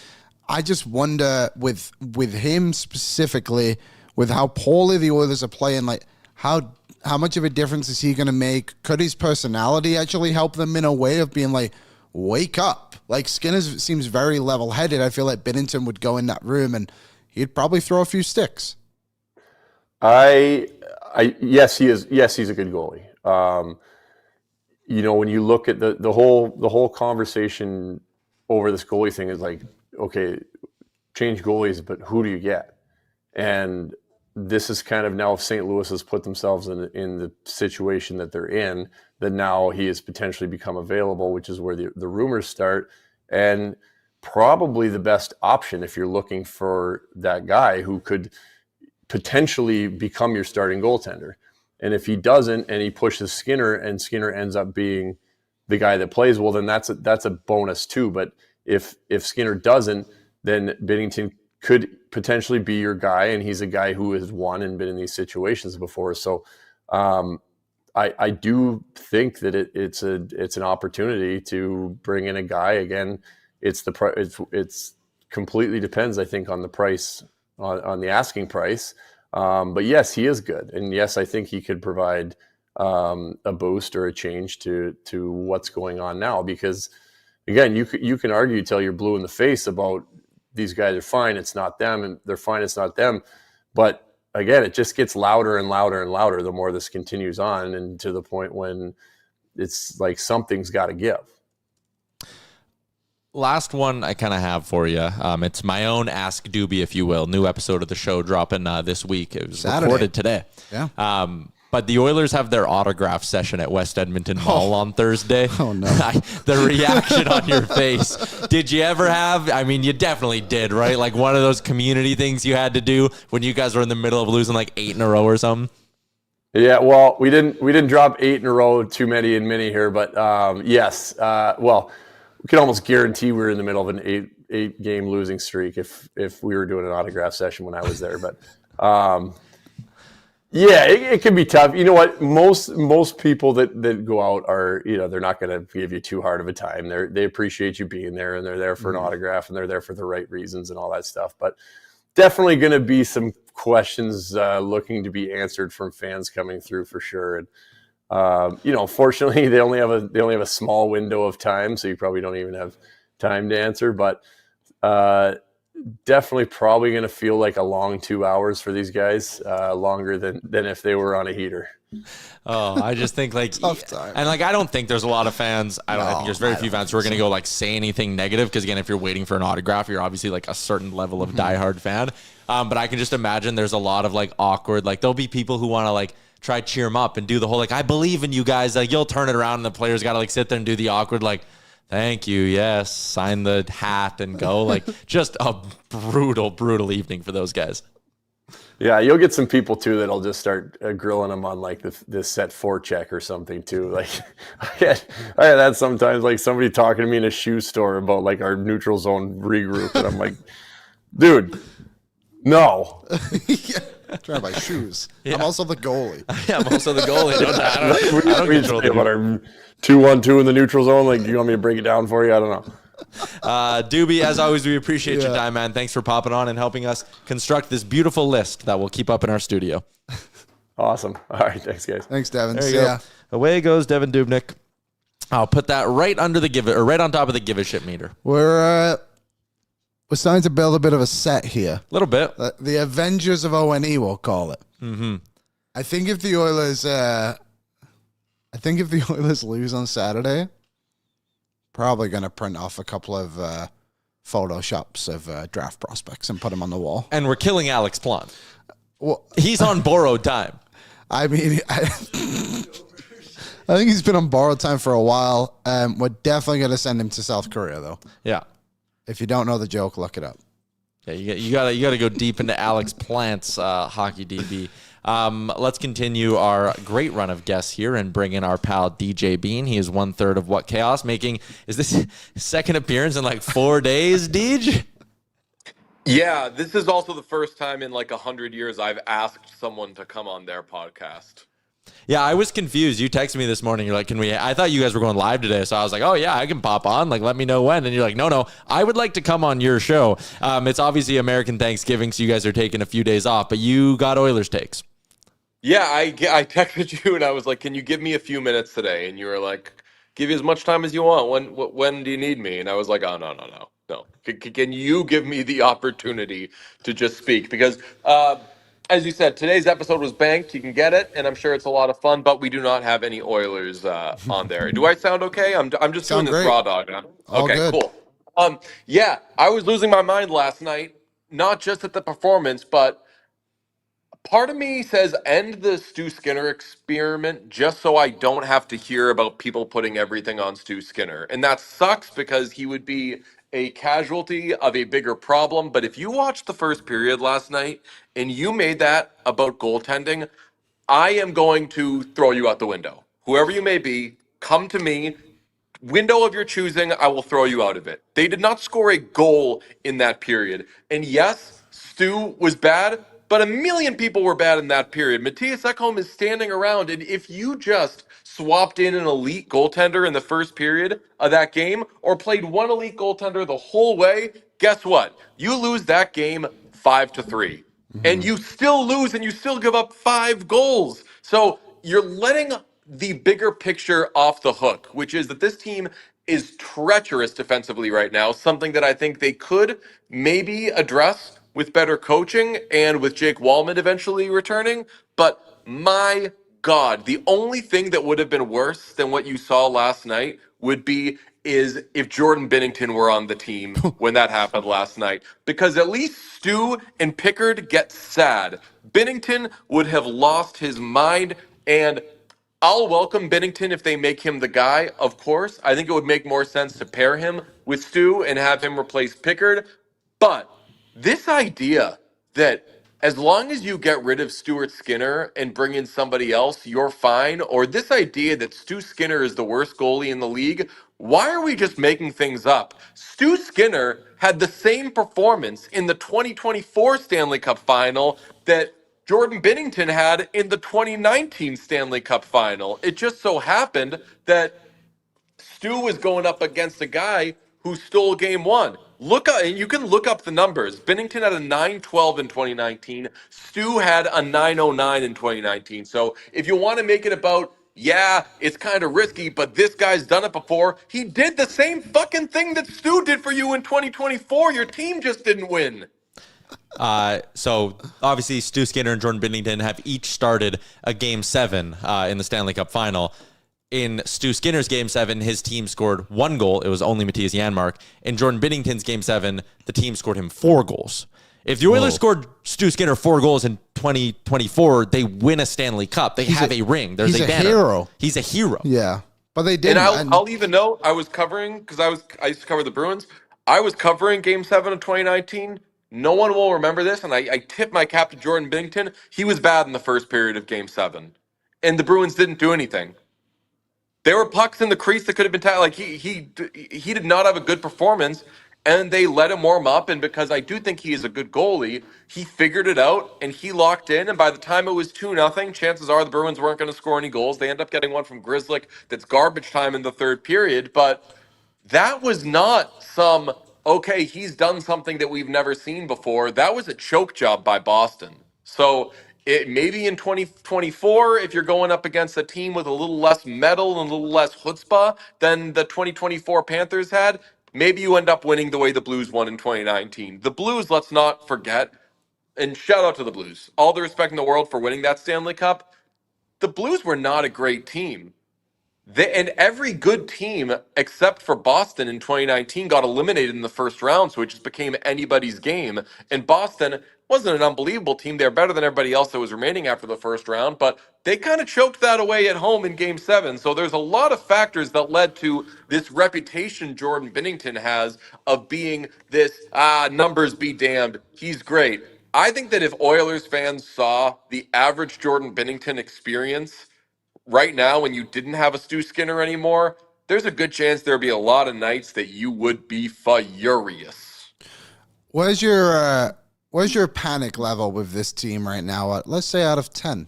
I just wonder with him specifically, with how poorly the Oilers are playing, how much of a difference is he going to make? Could his personality actually help them in a way of being wake up? Skinner seems very level-headed. I feel like Binnington would go in that room and he'd probably throw a few sticks. Yes, he is. Yes, he's a good goalie. When you look at the whole conversation over this goalie thing is okay, change goalies, but who do you get? And this is kind of now, if St. Louis has put themselves in the situation that they're in, that now he has potentially become available, which is where the rumors start, and probably the best option if you're looking for that guy who could potentially become your starting goaltender. And if he doesn't, and he pushes Skinner, and Skinner ends up being the guy that plays, well, then that's a bonus too. But if Skinner doesn't, then Binnington could potentially be your guy, and he's a guy who has won and been in these situations before. So I do think that it's an opportunity to bring in a guy. Again, it's completely depends, I think, on the price, on the asking price. But yes, he is good. And yes, I think he could provide a boost or a change to what's going on now, because again, you can argue till you're blue in the face about these guys are fine, it's not them, and they're fine, it's not them. But again, it just gets louder and louder and louder the more this continues on, and to the point when it's something's got to give. Last one I kind of have for you. It's my own Ask Doobie, if you will. New episode of the show dropping this week. It was recorded today. Yeah. But the Oilers have their autograph session at West Edmonton Mall on Thursday. Oh, no. The reaction on your face. Did you ever have, you definitely did, right? One of those community things you had to do when you guys were in the middle of losing 8 in a row or something? Yeah, well, we didn't drop 8 in a row, too many and many here, but yes. We can almost guarantee we were in the middle of an eight game losing streak if we were doing an autograph session when I was there. But yeah, it can be tough. You know what? Most people that go out are, they're not going to give you too hard of a time. They appreciate you being there, and they're there for an autograph, and they're there for the right reasons and all that stuff. But definitely going to be some questions looking to be answered from fans coming through for sure. And fortunately they only have a small window of time, so you probably don't even have time to answer, but definitely probably going to feel like a long 2 hours for these guys, longer than if they were on a heater. Oh, I just think tough time. And I don't think there's a lot of fans. I think there's very few fans who are going to go say anything negative, because again, if you're waiting for an autograph, you're obviously a certain level of diehard fan. But I can just imagine there's a lot of awkward, there'll be people who want to try cheer him up and do the whole I believe in you guys, you'll turn it around, and the players got to sit there and do the awkward thank you, yes, sign the hat and go. Just a brutal evening for those guys. Yeah, you'll get some people too that'll just start grilling them on like this set forecheck or something too. Like I had that sometimes, like somebody talking to me in a shoe store about like our neutral zone regroup, and I'm like, dude, no. Trying to buy shoes. I'm also the goalie. Yeah, I'm also the goalie. I don't control the about our 2-1-2 in the neutral zone. Like, do you want me to break it down for you? I don't know. Doobie, as always, we appreciate your time, man. Thanks for popping on and helping us construct this beautiful list that we'll keep up in our studio. Awesome. All right, thanks, guys. Thanks, Devin. There you See go. ya. Away goes Devan Dubnyk. I'll put that right under the right on top of the give a shit meter. We're starting to build a bit of a set here. A little bit. The Avengers of ONE, we'll call it. Mm-hmm. I think if the Oilers lose on Saturday, probably going to print off a couple of photoshops of draft prospects and put them on the wall. And we're killing Alex Plante. Well, He's on borrowed time. I mean, I think he's been on borrowed time for a while. We're definitely going to send him to South Korea, though. Yeah. If you don't know the joke, look it up. Yeah, you gotta go deep into Alex Plante's hockey DB. Let's continue our great run of guests here and bring in our pal DJ Bean. He is 1/3 of What Chaos, is this his second appearance in like 4 days, Deej? Yeah, this is also the first time in like 100 years I've asked someone to come on their podcast. Yeah, I was confused. You texted me this morning. You're like, I thought you guys were going live today. So I was like, oh, yeah, I can pop on. Like, let me know when. And you're like, no, I would like to come on your show. It's obviously American Thanksgiving, so you guys are taking a few days off. But you got Oilers takes. Yeah, I texted you and I was like, can you give me a few minutes today? And you were like, give you as much time as you want. When do you need me? And I was like, oh, no. Can you give me the opportunity to just speak? Because as you said, today's episode was banked. You can get it, and I'm sure it's a lot of fun. But we do not have any Oilers on there. Do I sound okay? I'm just doing this raw dog. Okay, good. Cool. Yeah, I was losing my mind last night. Not just at the performance, but part of me says end the Stu Skinner experiment just so I don't have to hear about people putting everything on Stu Skinner. And that sucks because he would be a casualty of a bigger problem. But if you watched the first period last night and you made that about goaltending, I am going to throw you out the window. Whoever you may be, come to me. Window of your choosing, I will throw you out of it. They did not score a goal in that period. And yes, Stu was bad, but a million people were bad in that period. Matthias Ekholm is standing around, and if you just swapped in an elite goaltender in the first period of that game or played one elite goaltender the whole way, guess what? You lose that game 5-3. And you still lose and you still give up 5 goals. So you're letting the bigger picture off the hook, which is that this team is treacherous defensively right now, something that I think they could maybe address with better coaching and with Jake Wallman eventually returning. But my God, the only thing that would have been worse than what you saw last night is if Jordan Binnington were on the team when that happened last night. Because at least Stu and Pickard get sad. Binnington would have lost his mind, and I'll welcome Binnington if they make him the guy, of course. I think it would make more sense to pair him with Stu and have him replace Pickard. But this idea that as long as you get rid of Stuart Skinner and bring in somebody else, you're fine, or this idea that Stu Skinner is the worst goalie in the league, why are we just making things up? Stu Skinner had the same performance in the 2024 Stanley Cup final that Jordan Binnington had in the 2019 Stanley Cup final. It just so happened that Stu was going up against a guy who stole game one. You can look up the numbers. Binnington had a 912 in 2019. Stu had a 909 in 2019. So if you want to make it about, yeah, it's kind of risky, but this guy's done it before, he did the same fucking thing that Stu did for you in 2024. Your team just didn't win. So obviously Stu Skinner and Jordan Binnington have each started a game 7 in the Stanley Cup final. In Stu Skinner's game 7, his team scored 1 goal. It was only Matthias Janmark. In Jordan Binnington's game 7, the team scored him 4 goals. If the Oilers scored Stu Skinner 4 goals in 2024, they win a Stanley Cup. They have a ring. There's he's a banner. Hero. He's a hero. Yeah, but they didn't. And I'll even note, I was covering, because I used to cover the Bruins. I was covering game 7 of 2019. No one will remember this, and I tip my cap to Jordan Binnington. He was bad in the first period of Game 7, and the Bruins didn't do anything. There were pucks in the crease that could have been like he did not have a good performance, and they let him warm up. And because I do think he is a good goalie, he figured it out and he locked in. And by the time it was 2-0, chances are the Bruins weren't going to score any goals. They end up getting one from Grzelcyk that's garbage time in the third period, but that was not some, okay, he's done something that we've never seen before. That was a choke job by Boston. So it maybe in 2024, if you're going up against a team with a little less metal and a little less chutzpah than the 2024 Panthers had, maybe you end up winning the way the Blues won in 2019. The Blues, let's not forget, and shout out to the Blues, all the respect in the world for winning that Stanley Cup. The Blues were not a great team. And every good team except for Boston in 2019 got eliminated in the first round, so it just became anybody's game. And Boston wasn't an unbelievable team. They're better than everybody else that was remaining after the first round, but they kind of choked that away at home in Game 7. So there's a lot of factors that led to this reputation Jordan Binnington has of being this, numbers be damned, he's great. I think that if Oilers fans saw the average Jordan Binnington experience right now when you didn't have a Stu Skinner anymore, there's a good chance there'd be a lot of nights that you would be furious. Where's your panic level with this team right now? Let's say out of 10.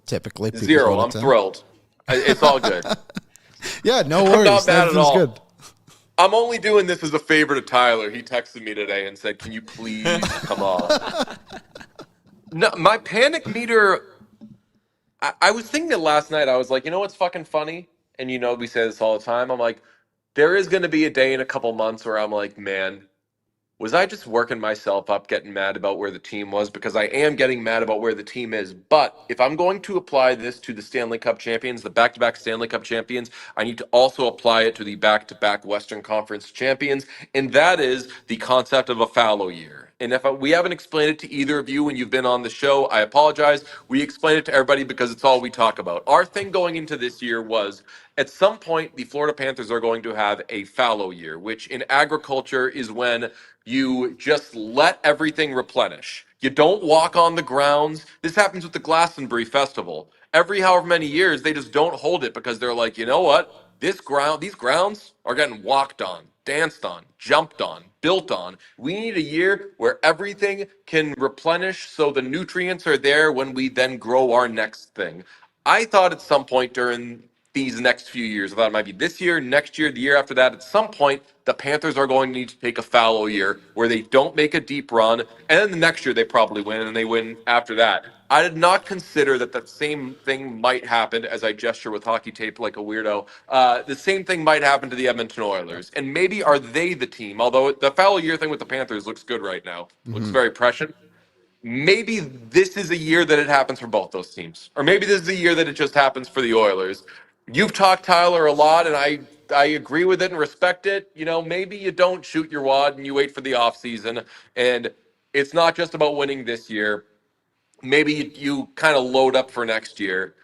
Typically, 0. I'm 10. thrilled. It's all good. Yeah, no worries. I'm not mad at all. Good. I'm only doing this as a favor to Tyler. He texted me today and said, "Can you please come on?" No, my panic meter. I was thinking it last night. I was like, you know what's fucking funny? And we say this all the time. I'm like, there is going to be a day in a couple months where I'm like, man, was I just working myself up getting mad about where the team was? Because I am getting mad about where the team is. But if I'm going to apply this to the Stanley Cup champions, the back-to-back Stanley Cup champions, I need to also apply it to the back-to-back Western Conference champions. And that is the concept of a fallow year. And if we haven't explained it to either of you when you've been on the show, I apologize. We explain it to everybody because it's all we talk about. Our thing going into this year was at some point, the Florida Panthers are going to have a fallow year, which in agriculture is when you just let everything replenish. You don't walk on the grounds. This happens with the Glastonbury Festival. Every however many years, they just don't hold it because they're like, you know what? These grounds are getting walked on, danced on, jumped on, built on. We need a year where everything can replenish so the nutrients are there when we then grow our next thing. I thought at some point during these next few years, I thought it might be this year, next year, the year after that, at some point, the Panthers are going to need to take a fallow year where they don't make a deep run, and then the next year they probably win, and they win after that. I did not consider that same thing might happen, as I gesture with hockey tape like a weirdo. The same thing might happen to the Edmonton Oilers, and maybe are they the team, although the fallow year thing with the Panthers looks good right now. Looks very prescient. Maybe this is a year that it happens for both those teams. Or maybe this is a year that it just happens for the Oilers. You've talked Tyler a lot, and I agree with it and respect it. Maybe you don't shoot your wad and you wait for the offseason. And it's not just about winning this year. Maybe you kind of load up for next year.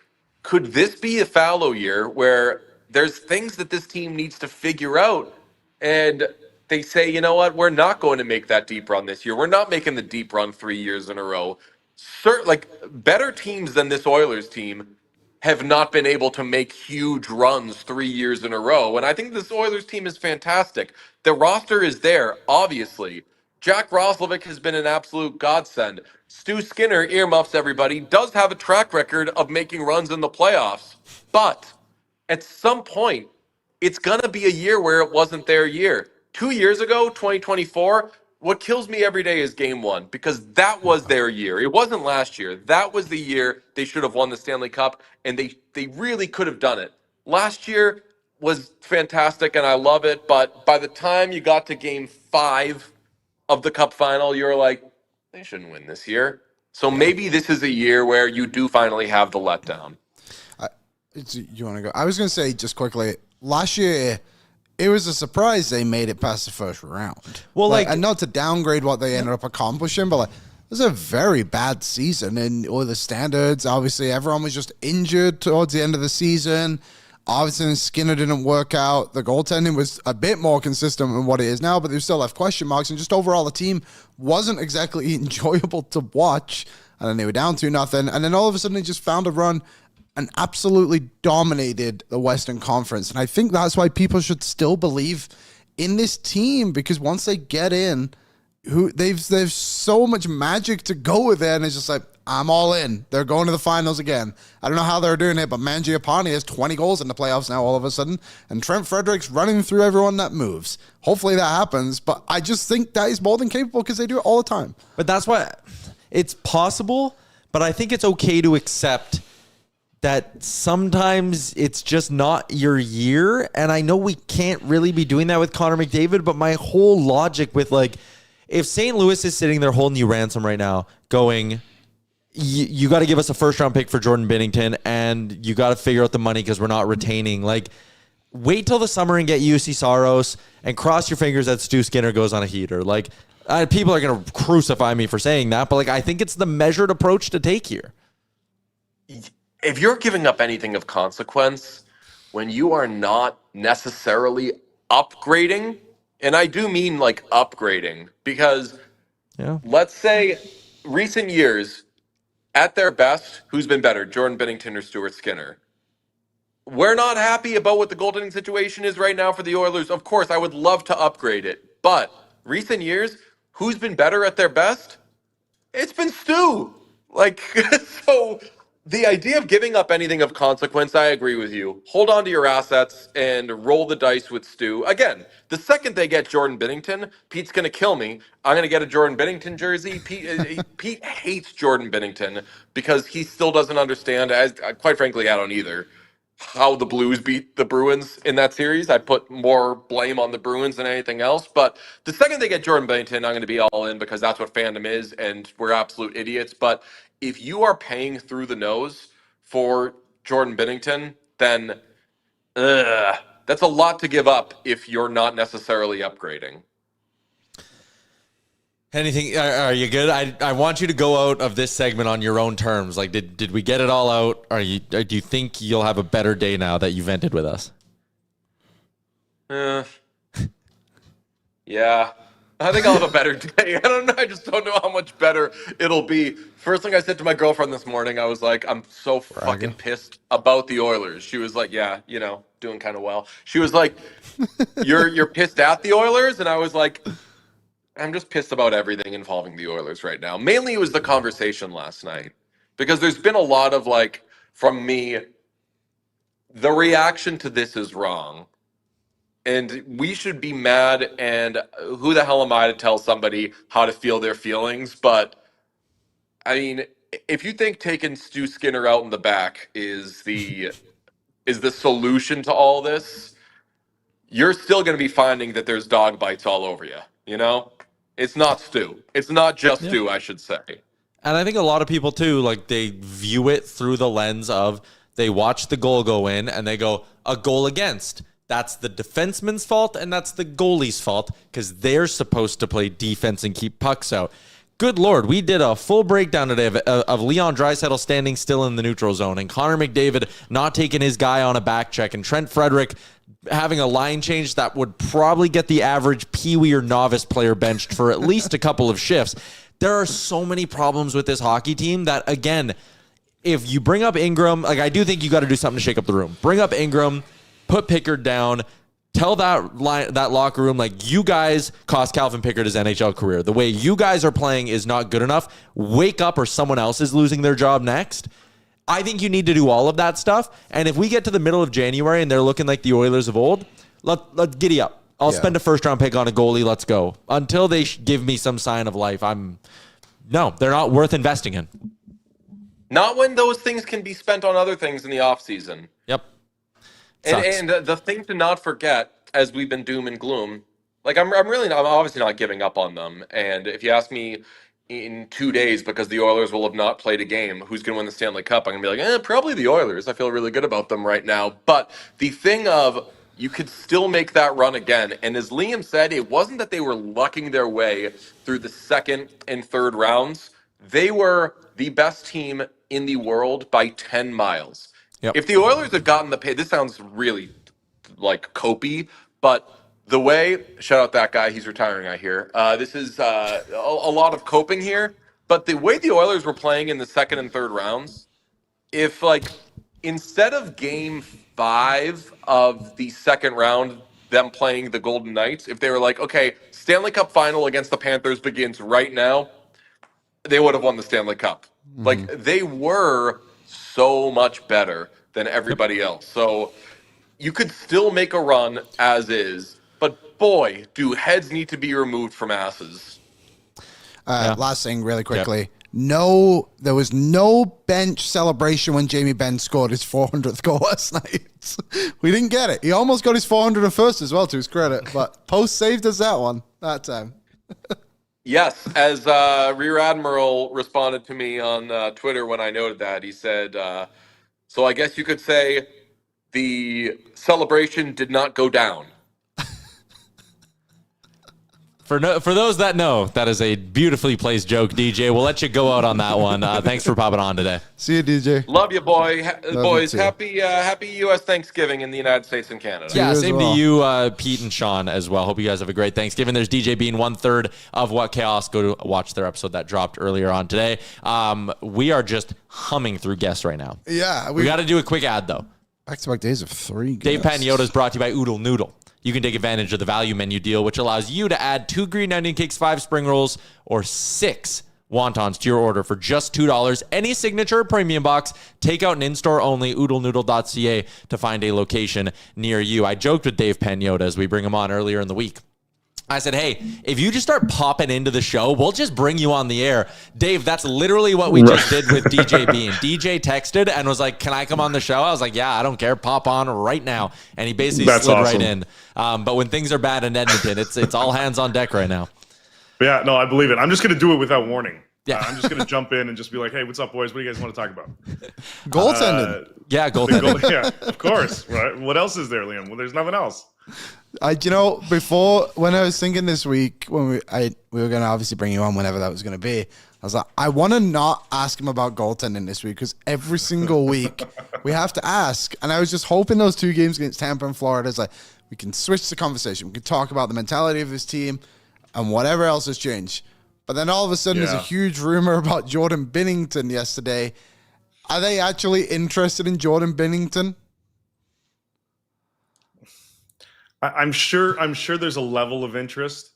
Could this be a fallow year where there's things that this team needs to figure out and they say, you know what, we're not going to make that deep run this year. We're not making the deep run 3 years in a row. Better teams than this Oilers team have not been able to make huge runs 3 years in a row. And I think this Oilers team is fantastic. The roster is there, obviously. Jack Roslovic has been an absolute godsend. Stu Skinner, earmuffs everybody, does have a track record of making runs in the playoffs. But at some point, it's going to be a year where it wasn't their year. 2 years ago, 2024, what kills me every day is game one because that was their year. It wasn't last year. That was the year they should have won the Stanley Cup, and they really could have done it. Last year was fantastic, and I love it, but by the time you got to game 5 of the Cup final, you were like, they shouldn't win this year. So maybe this is a year where you do finally have the letdown. You want to go? I was going to say just quickly, last year, it was a surprise they made it past the first round. Well, and not to downgrade what they ended up accomplishing, but it was a very bad season in all the standards. Obviously, everyone was just injured towards the end of the season. Obviously, Skinner didn't work out. The goaltending was a bit more consistent than what it is now, but they still have question marks. And just overall, the team wasn't exactly enjoyable to watch. And then they were down 2-0. And then all of a sudden, they just found a run and absolutely dominated the Western Conference. And I think that's why people should still believe in this team, because once they get in, there's so much magic to go with it, and it's just like, I'm all in. They're going to the finals again. I don't know how they're doing it, but Mangiapane has 20 goals in the playoffs now all of a sudden, and Trent Frederick's running through everyone that moves. Hopefully that happens, but I just think that is more than capable because they do it all the time. But that's why it's possible, but I think it's okay to accept that sometimes it's just not your year, and I know we can't really be doing that with Connor McDavid, but my whole logic with, like, if St. Louis is sitting there holding you ransom right now, going, you got to give us a first-round pick for Jordan Binnington, and you got to figure out the money because we're not retaining. Like, wait till the summer and get UC Saros, and cross your fingers that Stu Skinner goes on a heater. Like, people are going to crucify me for saying that, but like, I think it's the measured approach to take here. If you're giving up anything of consequence when you are not necessarily upgrading, and I do mean like upgrading, because let's say recent years, at their best, who's been better, Jordan Binnington or Stuart Skinner? We're not happy about what the goaltending situation is right now for the Oilers. Of course, I would love to upgrade it. But recent years, who's been better at their best? It's been Stu. Like, so the idea of giving up anything of consequence, I agree with you. Hold on to your assets and roll the dice with Stu. Again, the second they get Jordan Binnington, Pete's going to kill me. I'm going to get a Jordan Binnington jersey. Pete hates Jordan Binnington because he still doesn't understand, as quite frankly, I don't either, how the Blues beat the Bruins in that series. I put more blame on the Bruins than anything else. But the second they get Jordan Binnington, I'm going to be all in because that's what fandom is, and we're absolute idiots. But if you are paying through the nose for Jordan Binnington, then that's a lot to give up if you're not necessarily upgrading. Anything? Are you good? I want you to go out of this segment on your own terms. Like, did we get it all out? Do you think you'll have a better day now that you vented with us? Yeah. I think I'll have a better day. I don't know. I just don't know how much better it'll be. First thing I said to my girlfriend this morning, I was like, I'm so fucking pissed about the Oilers. She was like, yeah, doing kind of well. She was like, you're pissed at the Oilers? And I was like, I'm just pissed about everything involving the Oilers right now. Mainly it was the conversation last night. Because there's been a lot of, like, from me, the reaction to this is wrong. And we should be mad, and who the hell am I to tell somebody how to feel their feelings? But, I mean, if you think taking Stu Skinner out in the back is the solution to all this, you're still going to be finding that there's dog bites all over you, It's not Stu. It's not just Stu, I should say. And I think a lot of people, too, like, they view it through the lens of they watch the goal go in, and they go, a goal against. That's the defenseman's fault, and that's the goalie's fault because they're supposed to play defense and keep pucks out. Good Lord, we did a full breakdown today of Leon Draisaitl standing still in the neutral zone and Connor McDavid not taking his guy on a back check and Trent Frederick having a line change that would probably get the average peewee or novice player benched for at least a couple of shifts. There are so many problems with this hockey team that, again, if you bring up Ingram, like, I do think you got to do something to shake up the room. Bring up Ingram, put Pickard down, tell that locker room, like, you guys cost Calvin Pickard his NHL career. The way you guys are playing is not good enough. Wake up or someone else is losing their job next. I think you need to do all of that stuff. And if we get to the middle of January and they're looking like the Oilers of old, let's giddy up. I'll spend a first-round pick on a goalie. Let's go. Until they give me some sign of life, no, they're not worth investing in. Not when those things can be spent on other things in the offseason. Yep. And the thing to not forget, as we've been doom and gloom, like, I'm obviously not giving up on them. And if you ask me in 2 days, because the Oilers will have not played a game, who's going to win the Stanley Cup, I'm going to be like, probably the Oilers. I feel really good about them right now. But the thing of, you could still make that run again. And as Liam said, it wasn't that they were lucking their way through the second and third rounds. They were the best team in the world by 10 miles. Yep. If the Oilers had gotten the pay, this sounds really like copy, but the way, shout out that guy, he's retiring, I hear. This is a lot of coping here, but the way the Oilers were playing in the second and third rounds, if like instead of game 5 of the second round, them playing the Golden Knights, if they were like, okay, Stanley Cup final against the Panthers begins right now, they would have won the Stanley Cup. Like they were so much better than everybody else. So you could still make a run as is, but boy, do heads need to be removed from asses. Last thing, really quickly. No, there was no bench celebration when Jamie Benn scored his 400th goal last night. We didn't get it. He almost got his 401st as well, to his credit, but Post saved us that one that time. Yes, as Rear Admiral responded to me on Twitter when I noted that, he said, so I guess you could say the celebration did not go down. For those that know, that is a beautifully placed joke, DJ. We'll let you go out on that one. Thanks for popping on today. See you, DJ. Love you, boys. too. Happy U.S. Thanksgiving in the United States and Canada. Yeah, you as same well. to you, Pete and Sean, as well. Hope you guys have a great Thanksgiving. There's DJ being 1/3 of What Chaos. Go to watch their episode that dropped earlier on today. We are just humming through guests right now. Yeah, We got to do a quick ad, though. back-to-back days of 3 Dave guests. Pagnotta is brought to you by Oodle Noodle. You can take advantage of the value menu deal, which allows you to add 2 green onion cakes, 5 spring rolls, or 6 wontons to your order for just $2. Any signature or premium box, take out and in-store only, oodlenoodle.ca to find a location near you. I joked with Dave Pagnotta as we bring him on earlier in the week. I said, hey, if you just start popping into the show, we'll just bring you on the air. Dave, that's literally what we just did with DJ Bean. DJ texted and was like, can I come on the show? I was like, yeah, I don't care. Pop on right now. And he basically slid right in. But when things are bad in Edmonton, it's all hands on deck right now. Yeah, no, I believe it. I'm just going to do it without warning. Yeah. I'm just going to jump in and just be like, hey, what's up, boys? What do you guys want to talk about? Goaltending. Yeah, goaltending. Yeah, of course. Right? What else is there, Liam? Well, there's nothing else. Before, when I was thinking this week, when we were going to obviously bring you on whenever that was going to be, I was like, I want to not ask him about goaltending this week because every single week we have to ask. And I was just hoping those 2 games against Tampa and Florida is like, we can switch the conversation. We can talk about the mentality of this team and whatever else has changed. But then all of a sudden there's a huge rumor about Jordan Binnington yesterday. Are they actually interested in Jordan Binnington? I'm sure there's a level of interest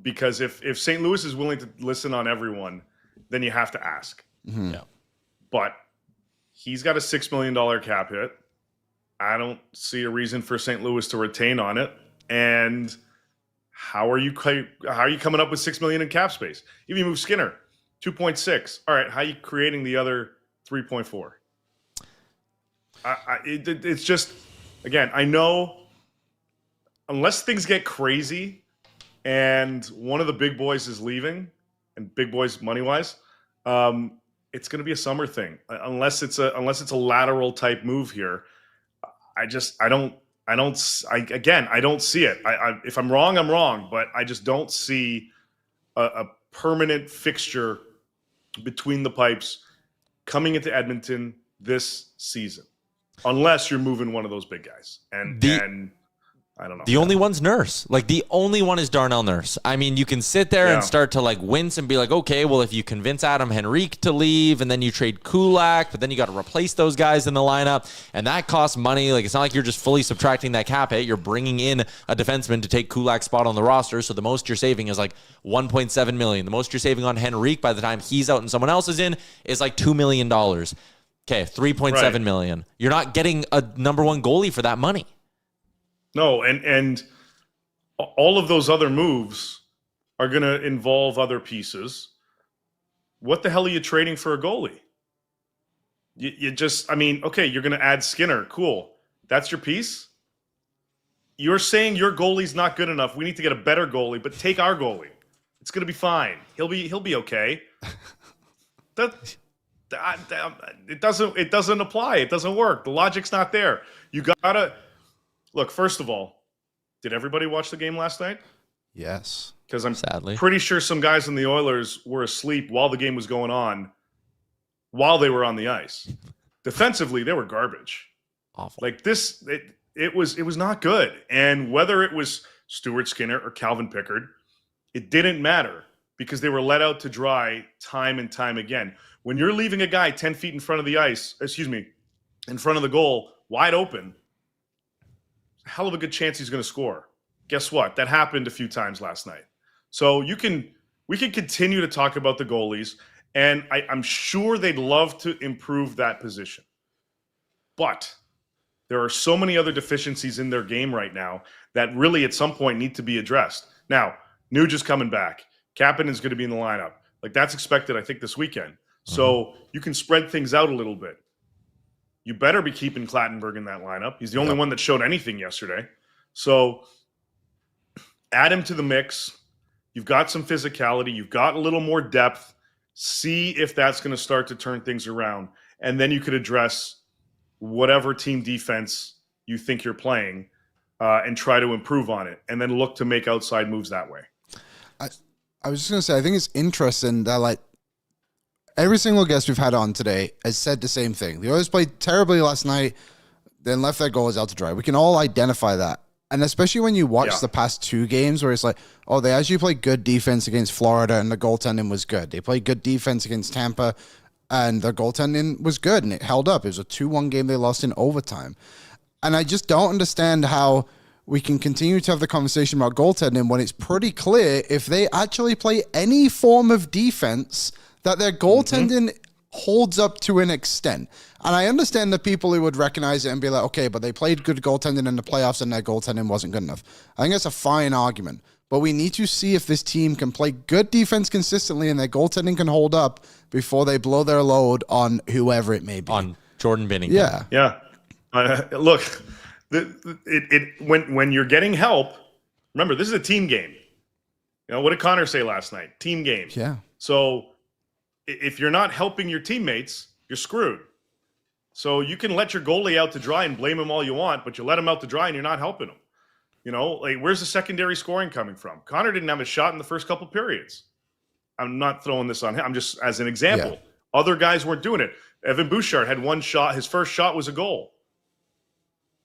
because if St. Louis is willing to listen on everyone, then you have to ask. Mm-hmm. Yeah. But he's got a $6 million cap hit. I don't see a reason for St. Louis to retain on it. And how are you coming up with $6 million in cap space? If you move Skinner, 2.6. All right, how are you creating the other 3.4? It's just, again, I know unless things get crazy and one of the big boys is leaving, and big boys money wise, it's going to be a summer thing. Unless it's a lateral type move here, I don't see it. If I'm wrong, I'm wrong, but I just don't see a permanent fixture between the pipes coming into Edmonton this season, unless you're moving one of those big guys. And I don't know. The only one's Nurse. Like, the only one is Darnell Nurse. I mean, you can sit there and start to, like, wince and be like, okay, well, if you convince Adam Henrique to leave and then you trade Kulak, but then you got to replace those guys in the lineup, and that costs money. Like, it's not like you're just fully subtracting that cap hit. You're bringing in a defenseman to take Kulak's spot on the roster, so the most you're saving is, like, $1.7 million. The most you're saving on Henrique by the time he's out and someone else is in is, like, $2 million. Okay, $3.7 million. You're not getting a number one goalie for that money. No, and all of those other moves are going to involve other pieces. What the hell are you trading for a goalie? You just, I mean, okay, you're going to add Skinner. Cool. That's your piece? You're saying your goalie's not good enough. We need to get a better goalie, but take our goalie. It's going to be fine. He'll be okay. It doesn't apply. It doesn't work. The logic's not there. You got to look, first of all, did everybody watch the game last night? Yes. Because I'm sadly pretty sure some guys in the Oilers were asleep while the game was going on, while they were on the ice. defensively, they were garbage. Awful. Like this, it was not good. And whether it was Stuart Skinner or Calvin Pickard, it didn't matter because they were let out to dry time and time again. When you're leaving a guy 10 feet in front of the in front of the goal, wide open, hell of a good chance he's going to score. Guess what? That happened a few times last night. So we can continue to talk about the goalies, and I'm sure they'd love to improve that position. But there are so many other deficiencies in their game right now that really at some point need to be addressed. Now, Nuge is coming back. Kapanen is going to be in the lineup. Like that's expected, I think, this weekend. So you can spread things out a little bit. You better be keeping Clattenburg in that lineup. He's the only one that showed anything yesterday. So add him to the mix. You've got some physicality. You've got a little more depth. See if that's going to start to turn things around. And then you could address whatever team defense you think you're playing and try to improve on it. And then look to make outside moves that way. I was just going to say, I think it's interesting that, like, every single guest we've had on today has said the same thing. The Oilers played terribly last night, then left their goals out to dry. We can all identify that. And especially when you watch the past two games where it's like, oh, they actually played good defense against Florida and the goaltending was good. They played good defense against Tampa and their goaltending was good and it held up. It was a 2-1 game they lost in overtime. And I just don't understand how we can continue to have the conversation about goaltending when it's pretty clear if they actually play any form of defense that their goaltending holds up to an extent. And I understand the people who would recognize it and be like, okay, but they played good goaltending in the playoffs and their goaltending wasn't good enough. I think that's a fine argument. But we need to see if this team can play good defense consistently and their goaltending can hold up before they blow their load on whoever it may be. On Jordan Binnington. Yeah. Yeah. Look, when you're getting help, remember, this is a team game. You know, what did Connor say last night? Team game. Yeah. So if you're not helping your teammates, you're screwed. So you can let your goalie out to dry and blame him all you want, but you let him out to dry and you're not helping him. You know, like where's the secondary scoring coming from? Connor didn't have a shot in the first couple periods. I'm not throwing this on him. I'm just as an example. Yeah. Other guys weren't doing it. Evan Bouchard had one shot. His first shot was a goal.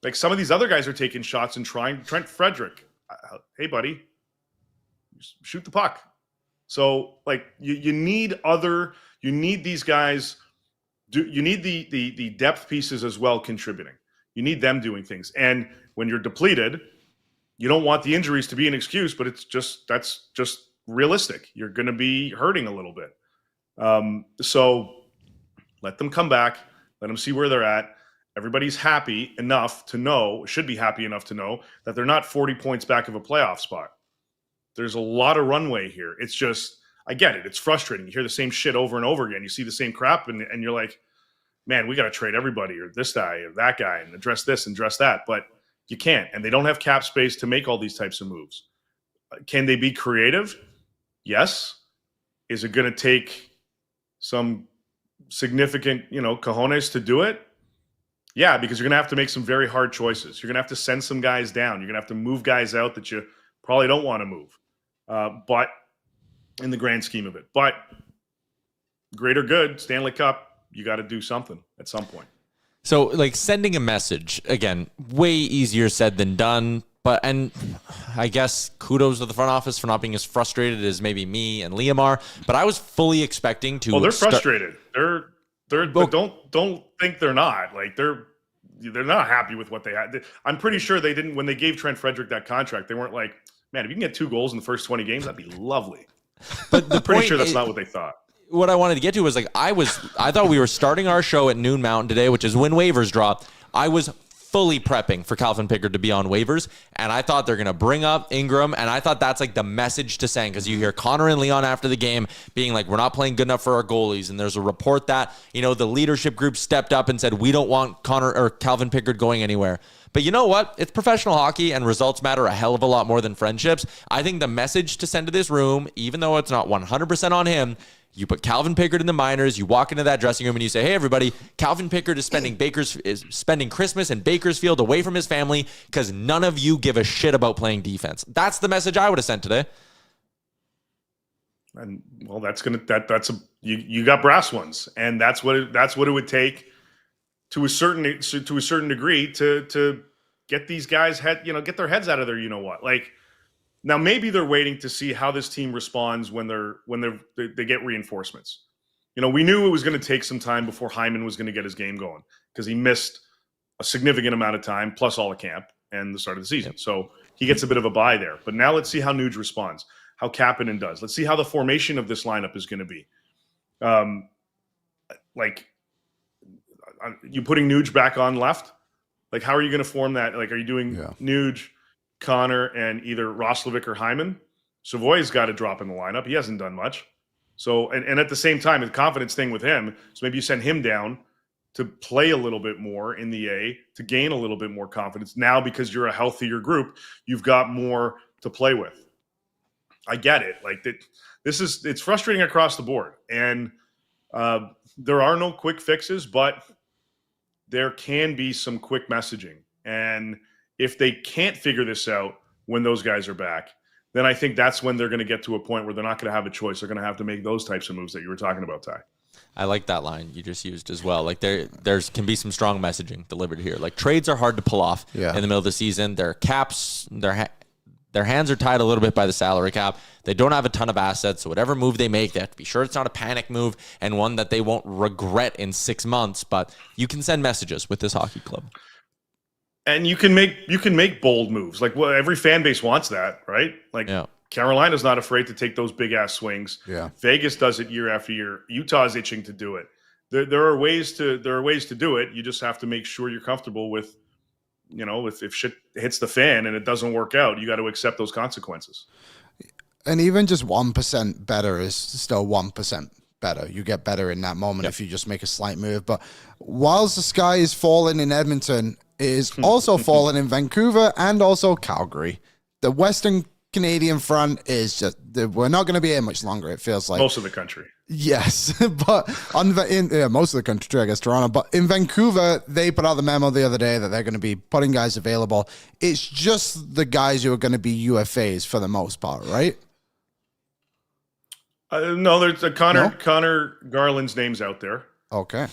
Like some of these other guys are taking shots and trying. Trent Frederick, hey buddy, shoot the puck. So like you need these guys. You need the depth pieces as well contributing. You need them doing things. And when you're depleted, you don't want the injuries to be an excuse, but that's just realistic. You're going to be hurting a little bit. So let them come back. Let them see where they're at. Everybody's happy enough to know, should be happy enough to know that they're not 40 points back of a playoff spot. There's a lot of runway here. It's just, I get it. It's frustrating. You hear the same shit over and over again. You see the same crap and you're like, man, we got to trade everybody or this guy or that guy and address this and address that. But you can't. And they don't have cap space to make all these types of moves. Can they be creative? Yes. Is it going to take some significant, cojones to do it? Yeah, because you're going to have to make some very hard choices. You're going to have to send some guys down. You're going to have to move guys out that you probably don't want to move. But in the grand scheme of it. But greater good, Stanley Cup, you got to do something at some point. So, like, sending a message, again, way easier said than done. And I guess kudos to the front office for not being as frustrated as maybe me and Liam are. But I was fully expecting to. Well, they're frustrated. But don't think they're not. Like they're not happy with what they had. I'm pretty sure they didn't when they gave Trent Frederick that contract. They weren't like, man, if you can get 2 goals in the first 20 games, that'd be lovely. But the pretty sure that's not what they thought. What I wanted to get to was I thought we were starting our show at noon Mountain today, which is when waivers drop. I was fully prepping for Calvin Pickard to be on waivers, and I thought they're going to bring up Ingram, and I thought that's like the message to send, because you hear Connor and Leon after the game being like, we're not playing good enough for our goalies, and there's a report that, the leadership group stepped up and said, we don't want Connor or Calvin Pickard going anywhere. But you know what? It's professional hockey, and results matter a hell of a lot more than friendships. I think the message to send to this room, even though it's not 100% on him, you put Calvin Pickard in the minors, you walk into that dressing room and you say, hey, everybody, Calvin Pickard is spending Christmas in Bakersfield away from his family because none of you give a shit about playing defense. That's the message I would have sent today. And well, you got brass ones, and that's what it would take to a certain degree to get these guys get their heads out of their what. Like, now maybe they're waiting to see how this team responds when they get reinforcements. We knew it was going to take some time before Hyman was going to get his game going, because he missed a significant amount of time plus all the camp and the start of the season. So he gets a bit of a bye there. But now let's see how Nuge responds, how Kapanen does. Let's see how the formation of this lineup is going to be. Like, you putting Nuge back on left? Like, how are you going to form that? Like, are you doing Nuge, Connor, and either Roslovic or Hyman? Savoy's got to drop in the lineup. He hasn't done much. So, and at the same time, the confidence thing with him, so maybe you send him down to play a little bit more in the A, to gain a little bit more confidence. Now, because you're a healthier group, you've got more to play with. I get it. Like, it's frustrating across the board. And there are no quick fixes, but there can be some quick messaging. And if they can't figure this out when those guys are back, then I think that's when they're going to get to a point where they're not going to have a choice. They're going to have to make those types of moves that you were talking about, Ty. I like that line you just used as well. Like, there's can be some strong messaging delivered here. Like, trades are hard to pull off in the middle of the season. Their caps, their hands are tied a little bit by the salary cap. They don't have a ton of assets, so whatever move they make, they have to be sure it's not a panic move and one that they won't regret in 6 months. But you can send messages with this hockey club. And you can make bold moves. Like, well, every fan base wants that, right? Like, Carolina's not afraid to take those big ass swings. Yeah. Vegas does it year after year. Utah's itching to do it. There are ways to do it. You just have to make sure you're comfortable with, if shit hits the fan and it doesn't work out, you got to accept those consequences. And even just 1% better is still 1% better. You get better in that moment if you just make a slight move. But whilst the sky is falling in Edmonton, it is also falling in Vancouver and also Calgary. The Western Canadian front is just, we're not going to be here much longer, it feels like. Most of the country. Yes, but most of the country, I guess, Toronto. But in Vancouver, they put out the memo the other day that they're going to be putting guys available. It's just the guys who are going to be UFAs for the most part, right? No, there's Connor Garland's name's out there. Okay.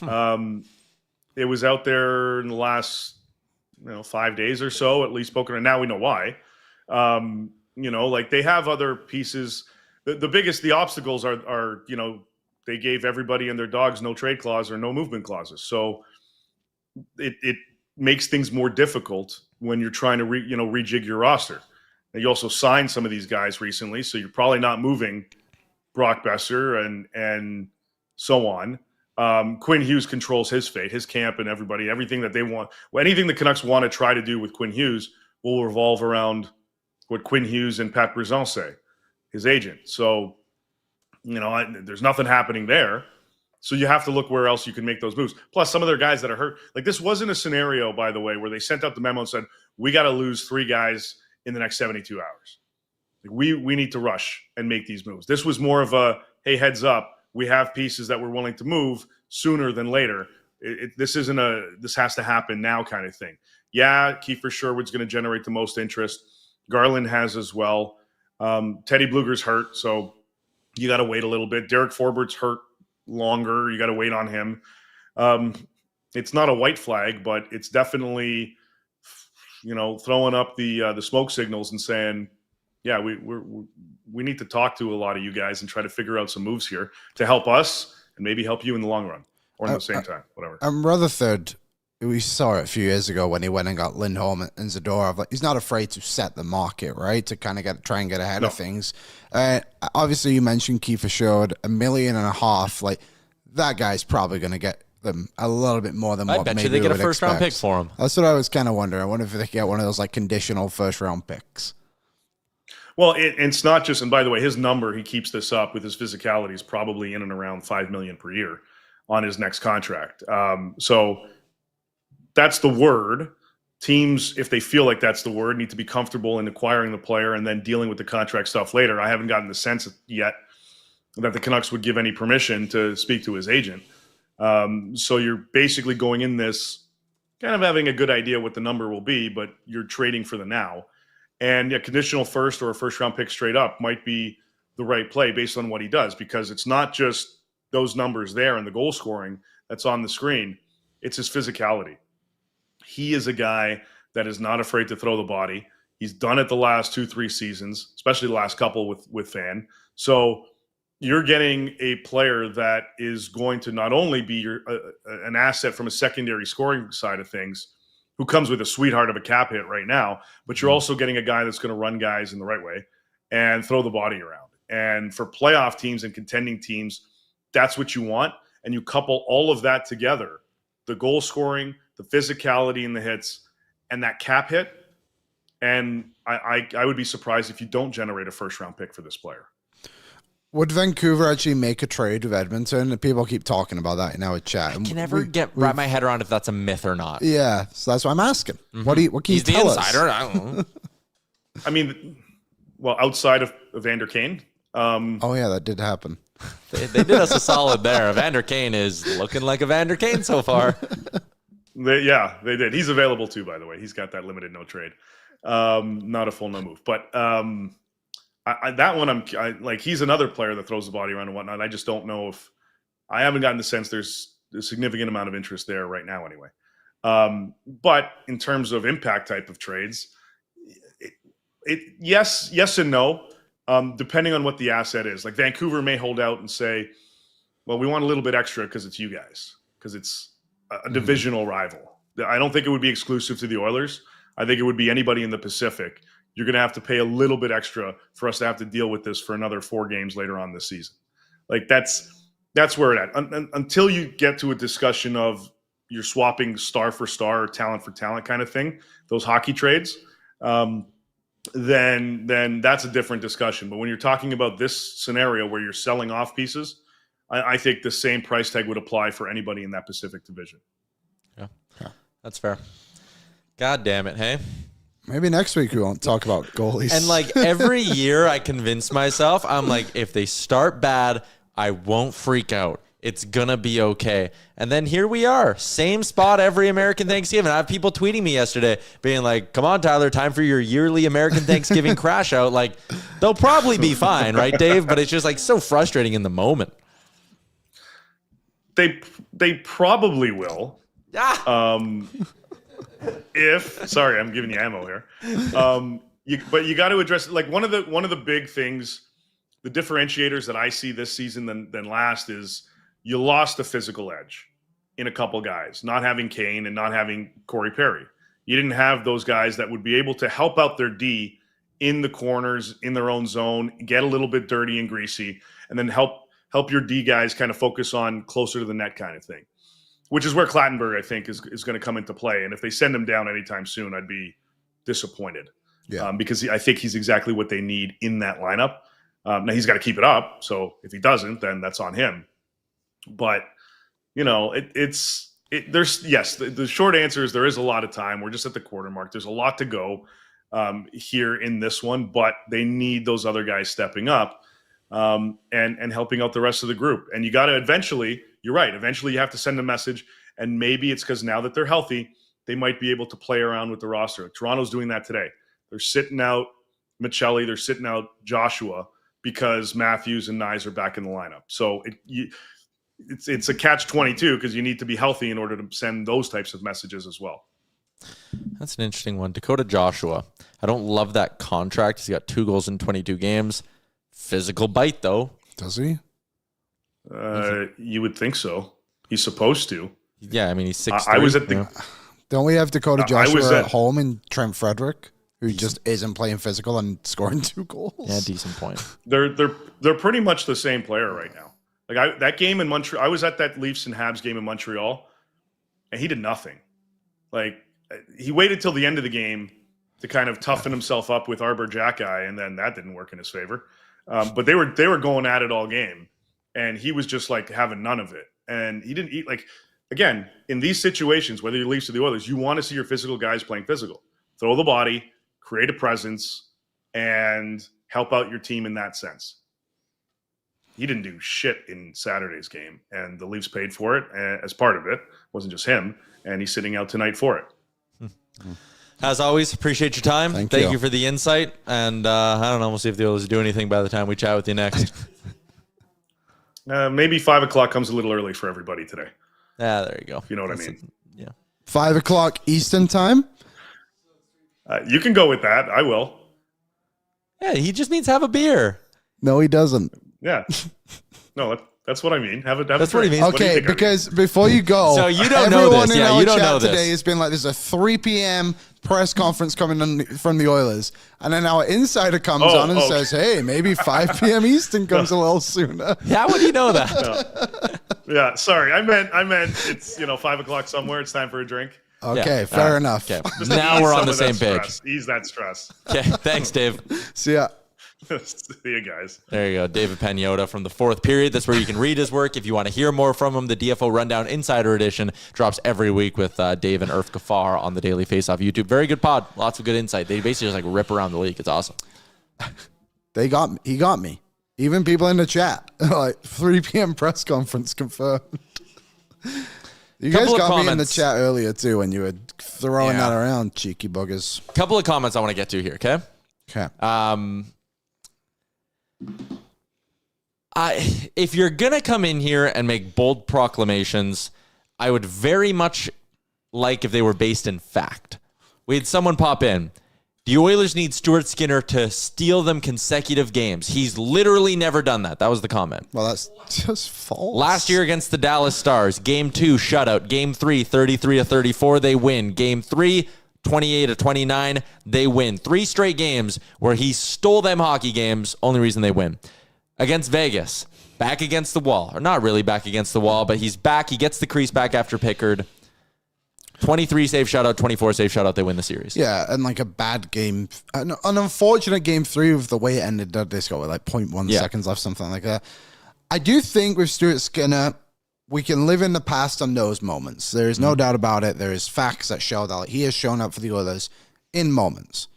It was out there in the last 5 days or so, at least spoken. And now we know why. Like, they have other pieces. The obstacles are they gave everybody and their dogs no trade clause or no movement clauses. So it makes things more difficult when you're trying to rejig your roster. And you also signed some of these guys recently, so you're probably not moving Brock Besser and so on. Quinn Hughes controls his fate, his camp, and everything that they want. Anything the Canucks want to try to do with Quinn Hughes will revolve around what Quinn Hughes and Pat Brisson say, his agent. So, there's nothing happening there. So you have to look where else you can make those moves. Plus, some of their guys that are hurt. Like, this wasn't a scenario, by the way, where they sent out the memo and said, we got to lose 3 guys in the next 72 hours. Like, we need to rush and make these moves. This was more of a, hey, heads up, we have pieces that we're willing to move sooner than later. This has to happen now kind of thing. Yeah, Kiefer Sherwood's going to generate the most interest. Garland has as well. Teddy Bluger's hurt, so you got to wait a little bit. Derek Forbert's hurt longer. You got to wait on him. It's not a white flag, but it's definitely, throwing up the smoke signals and saying, yeah, we need to talk to a lot of you guys and try to figure out some moves here to help us and maybe help you in the long run or in the same time, whatever. Rutherford, we saw it a few years ago when he went and got Lindholm and Zadorov. Like, he's not afraid to set the market, right? To kind of try and get ahead of things. Obviously, you mentioned Kiefer Sherwood, $1.5 million. Like, that guy's probably going to get them a little bit more than what maybe I bet you they get a expect. first-round pick for him. That's what I was kind of wondering. I wonder if they get one of those like conditional first-round picks. Well, it's not just, and by the way, his number, he keeps this up with his physicality, is probably in and around $5 million per year on his next contract. So that's the word. Teams, if they feel like that's the word, need to be comfortable in acquiring the player and then dealing with the contract stuff later. I haven't gotten the sense yet that the Canucks would give any permission to speak to his agent. So you're basically going in this kind of having a good idea what the number will be, but you're trading for the now. And a conditional first or a first-round pick straight up might be the right play based on what he does, because it's not just those numbers there and the goal scoring that's on the screen. It's his physicality. He is a guy that is not afraid to throw the body. He's done it the last 2-3 seasons, especially the last couple with Fan. So you're getting a player that is going to not only be an asset from a secondary scoring side of things, who comes with a sweetheart of a cap hit right now, but you're also getting a guy that's going to run guys in the right way and throw the body around. And for playoff teams and contending teams, that's what you want. And you couple all of that together, the goal scoring, the physicality in the hits, and that cap hit. And I would be surprised if you don't generate a first-round pick for this player. Would Vancouver actually make a trade with Edmonton? People keep talking about that in our chat. I can never wrap my head around if that's a myth or not. Yeah, so that's why I'm asking. Mm-hmm. What can you tell us? He's the insider. I don't know. I mean, well, outside of Evander Kane. Oh, yeah, that did happen. They did us a solid there. Evander Kane is looking like Evander Kane so far. They did. He's available too, by the way. He's got that limited no trade. Not a full no move. But that one, he's another player that throws the body around and whatnot. I just don't know if I haven't gotten the sense there's a significant amount of interest there right now anyway. But in terms of impact type of trades, yes and no, depending on what the asset is. Like Vancouver may hold out and say, well, we want a little bit extra because it's you guys, because it's a divisional rival. I don't think it would be exclusive to the Oilers. I think it would be anybody in the Pacific. You're going to have to pay a little bit extra for us to have to deal with this for another 4 games later on this season. Like that's where it at. Until you get to a discussion of you're swapping star for star or talent for talent kind of thing, those hockey trades, then that's a different discussion. But when you're talking about this scenario where you're selling off pieces, I think the same price tag would apply for anybody in that Pacific division. Yeah, that's fair. God damn it, hey? Maybe next week we won't talk about goalies. And like every year I convince myself, I'm like, if they start bad, I won't freak out. It's going to be okay. And then here we are, same spot every American Thanksgiving. I have people tweeting me yesterday being like, come on, Tyler, time for your yearly American Thanksgiving crash out. Like, they'll probably be fine, right, Dave? But it's just like so frustrating in the moment. They probably will. Sorry, I'm giving you ammo here. But you got to address like one of the big things, the differentiators that I see this season than last is you lost a physical edge in a couple guys, not having Kane and not having Corey Perry. You didn't have those guys that would be able to help out their D in the corners, in their own zone, get a little bit dirty and greasy, and then help your D guys kind of focus on closer to the net kind of thing, which is where Clattenburg, I think, is going to come into play. And if they send him down anytime soon, I'd be disappointed because I think he's exactly what they need in that lineup. Now, he's got to keep it up. So if he doesn't, then that's on him. But, the short answer is there is a lot of time. We're just at the quarter mark. There's a lot to go here in this one, but they need those other guys stepping up and helping out the rest of the group. And you got to eventually – you're right. Eventually, you have to send a message, and maybe it's because now that they're healthy, they might be able to play around with the roster. Toronto's doing that today. They're sitting out Michelli. They're sitting out Joshua because Matthews and Nyes are back in the lineup. So it's a catch-22 because you need to be healthy in order to send those types of messages as well. That's an interesting one. Dakota Joshua. I don't love that contract. He's got 2 goals in 22 games. Physical bite, though. Does he? You would think so. He's supposed to. Yeah, I mean, he's 6'3". I was at the. Don't we have Dakota Joshua at home and Trent Frederick, who just isn't playing physical and scoring 2 goals? Yeah, decent point. They're pretty much the same player right now. Like that game in Montreal, I was at that Leafs and Habs game in Montreal, and he did nothing. Like he waited till the end of the game to kind of toughen himself up with Arbor Jackeye, and then that didn't work in his favor. But they were going at it all game. And he was just like having none of it. And he didn't eat again, in these situations, whether you're Leafs or the Oilers, you want to see your physical guys playing physical. Throw the body, create a presence, and help out your team in that sense. He didn't do shit in Saturday's game, and the Leafs paid for it as part of it. It wasn't just him, and he's sitting out tonight for it. As always, appreciate your time. Thank you for the insight. And I don't know, we'll see if the Oilers do anything by the time we chat with you next. Maybe 5 o'clock comes a little early for everybody today. There you go. If you know what I mean. Yeah. 5 o'clock Eastern time. You can go with that. I will. Yeah, he just means have a beer. No, he doesn't. Yeah. No, that's what I mean. Have a That's what he drink. means. What do you Okay, think I mean? because before you go, So you don't know everyone this. in Yeah, our you don't chat know this. today has been like, there's a 3 p.m. press conference coming on from the Oilers. And then our insider comes on and says, hey, maybe 5 p.m. Eastern comes a little sooner. How would you know that? Yeah, sorry. I meant it's 5 o'clock somewhere. It's time for a drink. Okay, Yeah. fair enough. Okay. Just Now ease we're on some the of that same page. stress. Ease that stress. Okay. Thanks, Dave. See ya. See you guys. There you go. David Pagnotta from the fourth period. That's where you can read his work. If you want to hear more from him, the DFO Rundown Insider Edition drops every week with Dave and Irf Gafar on the Daily Faceoff YouTube. Very good pod. Lots of good insight. They basically just like rip around the league. It's awesome. He got me. Even people in the chat, like 3 p.m. press conference confirmed. You guys Couple of got me in the comments. chat earlier too when you were throwing Yeah. that around, cheeky buggers. Couple of comments I want to get to here, okay? Okay. If you're going to come in here and make bold proclamations, I would very much like if they were based in fact. We had someone pop in. The Oilers need Stuart Skinner to steal them consecutive games. He's literally never done that. That was the comment. Well, that's just false. Last year against the Dallas Stars, Game 2, shutout. Game 3, 33-34, they win. Game 3, 28-29, they win. 3 straight games where he stole them hockey games. Only reason they win. Against Vegas, back against the wall. Or not really back against the wall, but he's back. He gets the crease back after Pickard. 23 save shutout, 24 save shutout. They win the series. Yeah, and like a bad game, an unfortunate game 3 with the way it ended. They scored with like 0.1 seconds left, something like that. I do think with Stuart Skinner, we can live in the past on those moments. There is no doubt about it. There is facts that show that he has shown up for the Oilers in moments.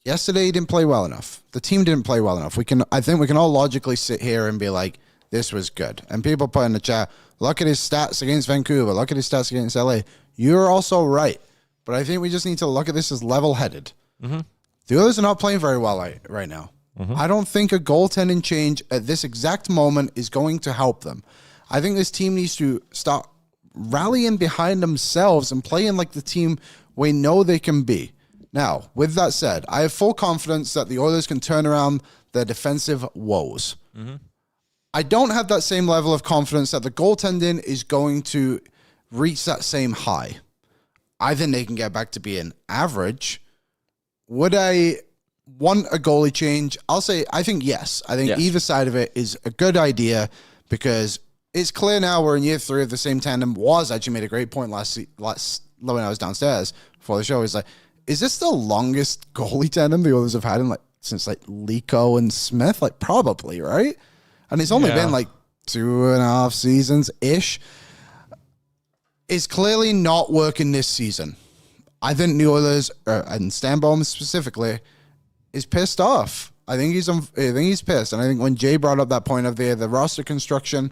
Yesterday, he didn't play well enough. The team didn't play well enough. I think we can all logically sit here and be like, this was good. And people put in the chat, look at his stats against Vancouver. Look at his stats against LA. You're also right. But I think we just need to look at this as level-headed. The Oilers are not playing very well right now. I don't think a goaltending change at this exact moment is going to help them. I think this team needs to start rallying behind themselves and playing like the team we know they can be. Now, with that said, I have full confidence that the Oilers can turn around their defensive woes. I don't have that same level of confidence that the goaltending is going to reach that same high. I think they can get back to being average. Would I want a goalie change? I'll say, I think yes. I think either side of it is a good idea because it's clear now we're in year 3 of the same tandem. Was actually made a great point last when I was downstairs before the show. He's like, is this the longest goalie tandem the Oilers have had since Lico and Smith? Like probably, right? And it's only been like 2.5 seasons-ish. It's clearly not working this season. I think the Oilers, and Stanbaum specifically, is pissed off. I think he's pissed. And I think when Jay brought up that point of the roster construction,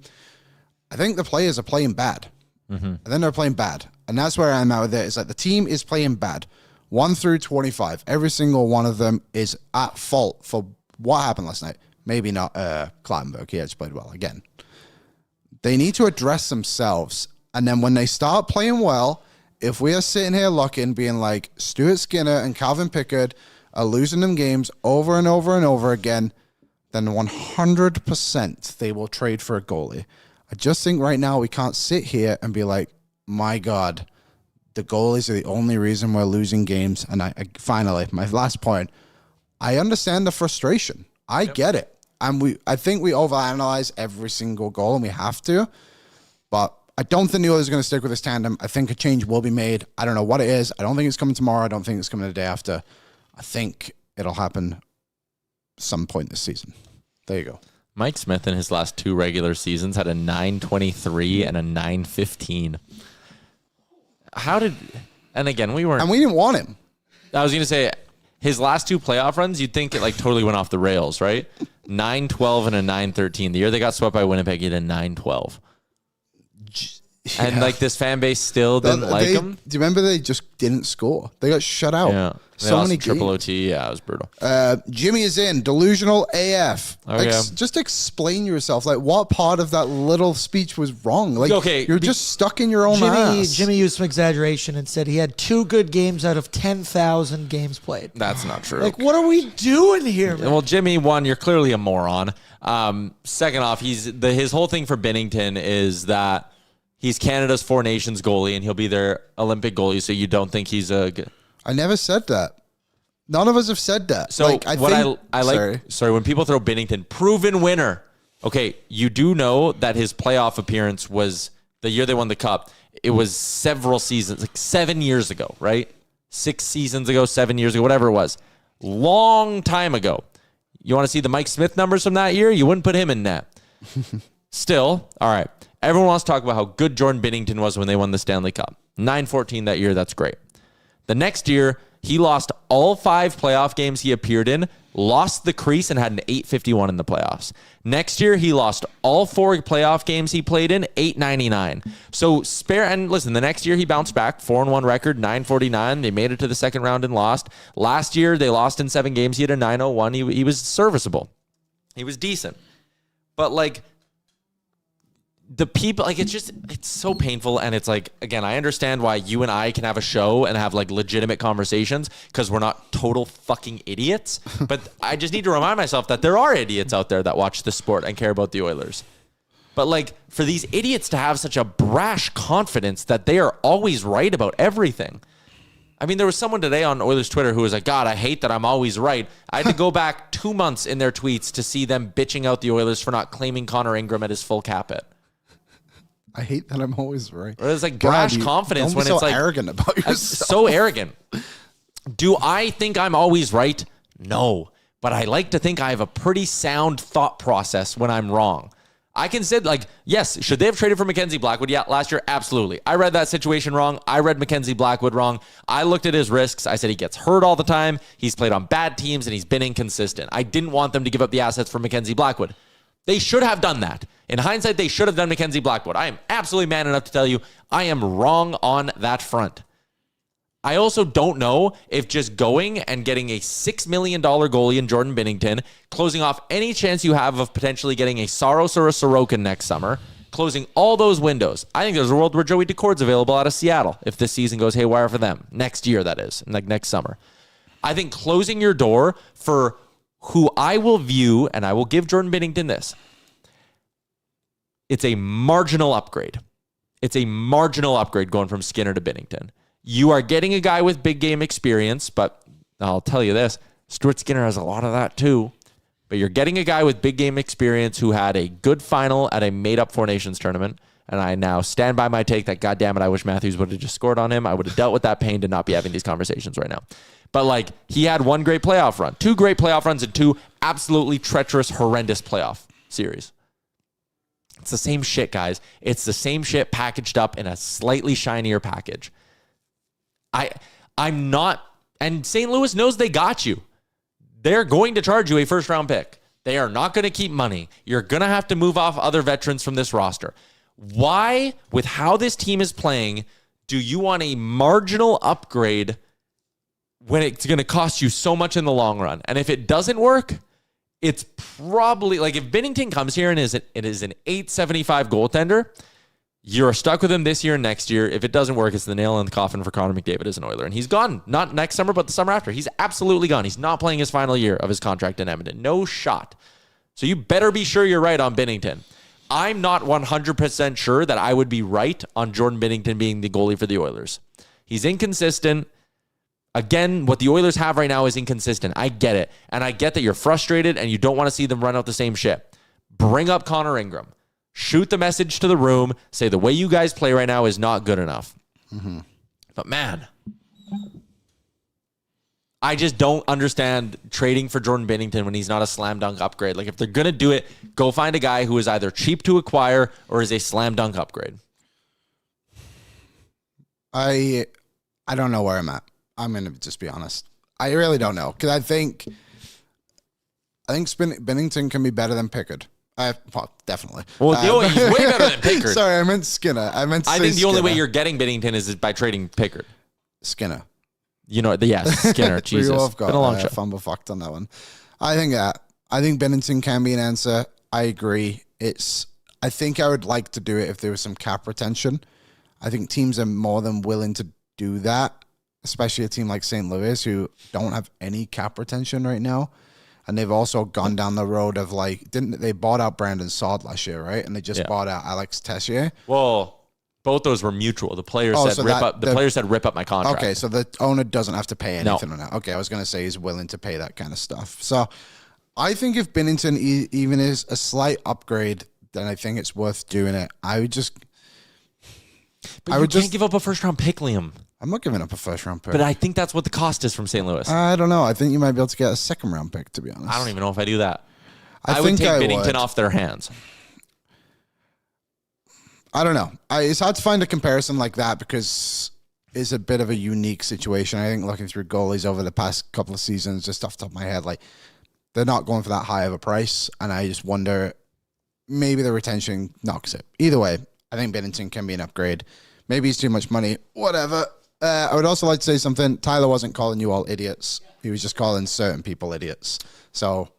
I think the players are playing bad. I think they're playing bad. And that's where I'm at with it. It's like the team is playing bad. 1 through 25. Every single one of them is at fault for what happened last night. Maybe not Clattenburg. He has played well again. They need to address themselves. And then when they start playing well, if we are sitting here looking, being like Stuart Skinner and Calvin Pickard are losing them games over and over and over again, then 100% they will trade for a goalie. I just think right now we can't sit here and be like, my God, the goalies are the only reason we're losing games. And I finally, my last point, I understand the frustration. I get it. And I think we overanalyze every single goal, and we have to. But I don't think the Oilers are going to stick with this tandem. I think a change will be made. I don't know what it is. I don't think it's coming tomorrow. I don't think it's coming the day after. I think it'll happen some point this season. There you go. Mike Smith in his last 2 regular seasons had a 9.23 and a 9.15. And again, we didn't want him. I was going to say, his last 2 playoff runs, you'd think it like totally went off the rails, right? 9.12 and a 9.13. The year they got swept by Winnipeg, he had a 9.12. And Yeah. like this fan base still didn't like him. Do you remember they just didn't score? They got shut out. Yeah. They So lost many in triple games. OT. Yeah, it was brutal. Jimmy is in. Delusional AF. Okay. Just explain yourself. Like, what part of that little speech was wrong? Like, Okay, you're just stuck in your own ass. Jimmy used some exaggeration and said he had 2 good games out of 10,000 games played. That's not true. Like, what are we doing here, man? Well, Jimmy, one, you're clearly a moron. Second off, his whole thing for Binnington is that he's Canada's Four Nations goalie and he'll be their Olympic goalie. So you don't think he's a good. I never said that. None of us have said that. So like, I like. Sorry, when people throw Binnington, proven winner. Okay, you do know that his playoff appearance was the year they won the cup. It was several seasons, like 7 years ago, right? 6 seasons ago, 7 years ago, whatever it was. Long time ago. You want to see the Mike Smith numbers from that year? You wouldn't put him in net. Still, all right. Everyone wants to talk about how good Jordan Binnington was when they won the Stanley Cup. 9-14 that year, that's great. The next year, he lost all 5 playoff games he appeared in, lost the crease, and had an 851 in the playoffs. Next year, he lost all 4 playoff games he played in, 899. So and listen, the next year he bounced back, 4-1 record, 949. They made it to the second round and lost. Last year, they lost in 7 games. He had a 901. He was serviceable. He was decent. But like, the people, like, it's so painful. And it's like, again, I understand why you and I can have a show and have like legitimate conversations because we're not total fucking idiots. But I just need to remind myself that there are idiots out there that watch the sport and care about the Oilers. But like, for these idiots to have such a brash confidence that they are always right about everything. I mean, there was someone today on Oilers Twitter who was like, God, I hate that I'm always right. I had to go back 2 months in their tweets to see them bitching out the Oilers for not claiming Connor Ingram at his full cap hit. I hate that I'm always right. It's like brash confidence when it's like arrogant about yourself. So arrogant. Do I think I'm always right? No. But I like to think I have a pretty sound thought process when I'm wrong. I can say, like, yes, should they have traded for Mackenzie Blackwood? Yeah, last year, absolutely. I read that situation wrong. I read Mackenzie Blackwood wrong. I looked at his risks. I said he gets hurt all the time. He's played on bad teams, and he's been inconsistent. I didn't want them to give up the assets for Mackenzie Blackwood. They should have done that. In hindsight, they should have done Mackenzie Blackwood. I am absolutely man enough to tell you I am wrong on that front. I also don't know if just going and getting a $6 million goalie in Jordan Binnington, closing off any chance you have of potentially getting a Saros or a Sorokin next summer, closing all those windows. I think there's a world where Joey Decord's available out of Seattle if this season goes haywire for them. Next year, that is. Like next summer. I think closing your door for who I will view, and I will give Jordan Binnington this, it's a marginal upgrade. It's a marginal upgrade going from Skinner to Binnington. You are getting a guy with big game experience, but I'll tell you this, Stuart Skinner has a lot of that too. But you're getting a guy with big game experience who had a good final at a made-up Four Nations tournament, and I now stand by my take that, goddammit, I wish Matthews would have just scored on him. I would have dealt with that pain to not be having these conversations right now. But like, he had 1 great playoff run, 2 great playoff runs, and 2 absolutely treacherous, horrendous playoff series. It's the same shit, guys. It's the same shit packaged up in a slightly shinier package. I'm not, and St. Louis knows they got you. They're going to charge you a first-round pick. They are not going to keep money. You're going to have to move off other veterans from this roster. Why, with how this team is playing, do you want a marginal upgrade when it's going to cost you so much in the long run? And if it doesn't work, it's probably, like, if Binnington comes here and it is an 875 goaltender, you're stuck with him this year and next year. If it doesn't work, it's the nail in the coffin for Connor McDavid as an Oiler. And he's gone. Not next summer, but the summer after. He's absolutely gone. He's not playing his final year of his contract in Edmonton. No shot. So you better be sure you're right on Binnington. I'm not 100% sure that I would be right on Jordan Binnington being the goalie for the Oilers. He's inconsistent. Again, what the Oilers have right now is inconsistent. I get it. And I get that you're frustrated and you don't want to see them run out the same shit. Bring up Connor Ingram. Shoot the message to the room. Say the way you guys play right now is not good enough. Mm-hmm. But man, I just don't understand trading for Jordan Binnington when he's not a slam dunk upgrade. Like, if they're going to do it, go find a guy who is either cheap to acquire or is a slam dunk upgrade. I don't know where I'm at. I'm going to just be honest. I really don't know. Because I think Binnington can be better than Pickard. Well, definitely. Well, he's way better than Pickard. Sorry, I meant Skinner. I think the only way you're getting Binnington is by trading Pickard. Skinner. Skinner. Jesus. We all have Been a long got show. fumble fucked on that one. I think Binnington can be an answer. I agree. I think I would like to do it if there was some cap retention. I think teams are more than willing to do that, especially a team like St. Louis who don't have any cap retention right now. And they've also gone down the road of didn't they bought out Brandon Saad last year, right? And they just bought out Alex Tessier. Well, both those were mutual. The players players said rip up my contract. Okay, so the owner doesn't have to pay anything on that. Okay, I was going to say he's willing to pay that kind of stuff. So I think if Binnington even is a slight upgrade, then I think it's worth doing it. But you can't give up a first-round pick, Liam. I'm not giving up a first-round pick. But I think that's what the cost is from St. Louis. I don't know. I think you might be able to get a second-round pick, to be honest. I don't even know if I do that. I think would take I Binnington would. off their hands. I don't know. It's hard to find a comparison like that because it's a bit of a unique situation. I think looking through goalies over the past couple of seasons, just off the top of my head, they're not going for that high of a price. And I just wonder, maybe the retention knocks it. Either way, I think Binnington can be an upgrade. Maybe it's too much money. Whatever. I would also like to say something. Tyler wasn't calling you all idiots. He was just calling certain people idiots. So,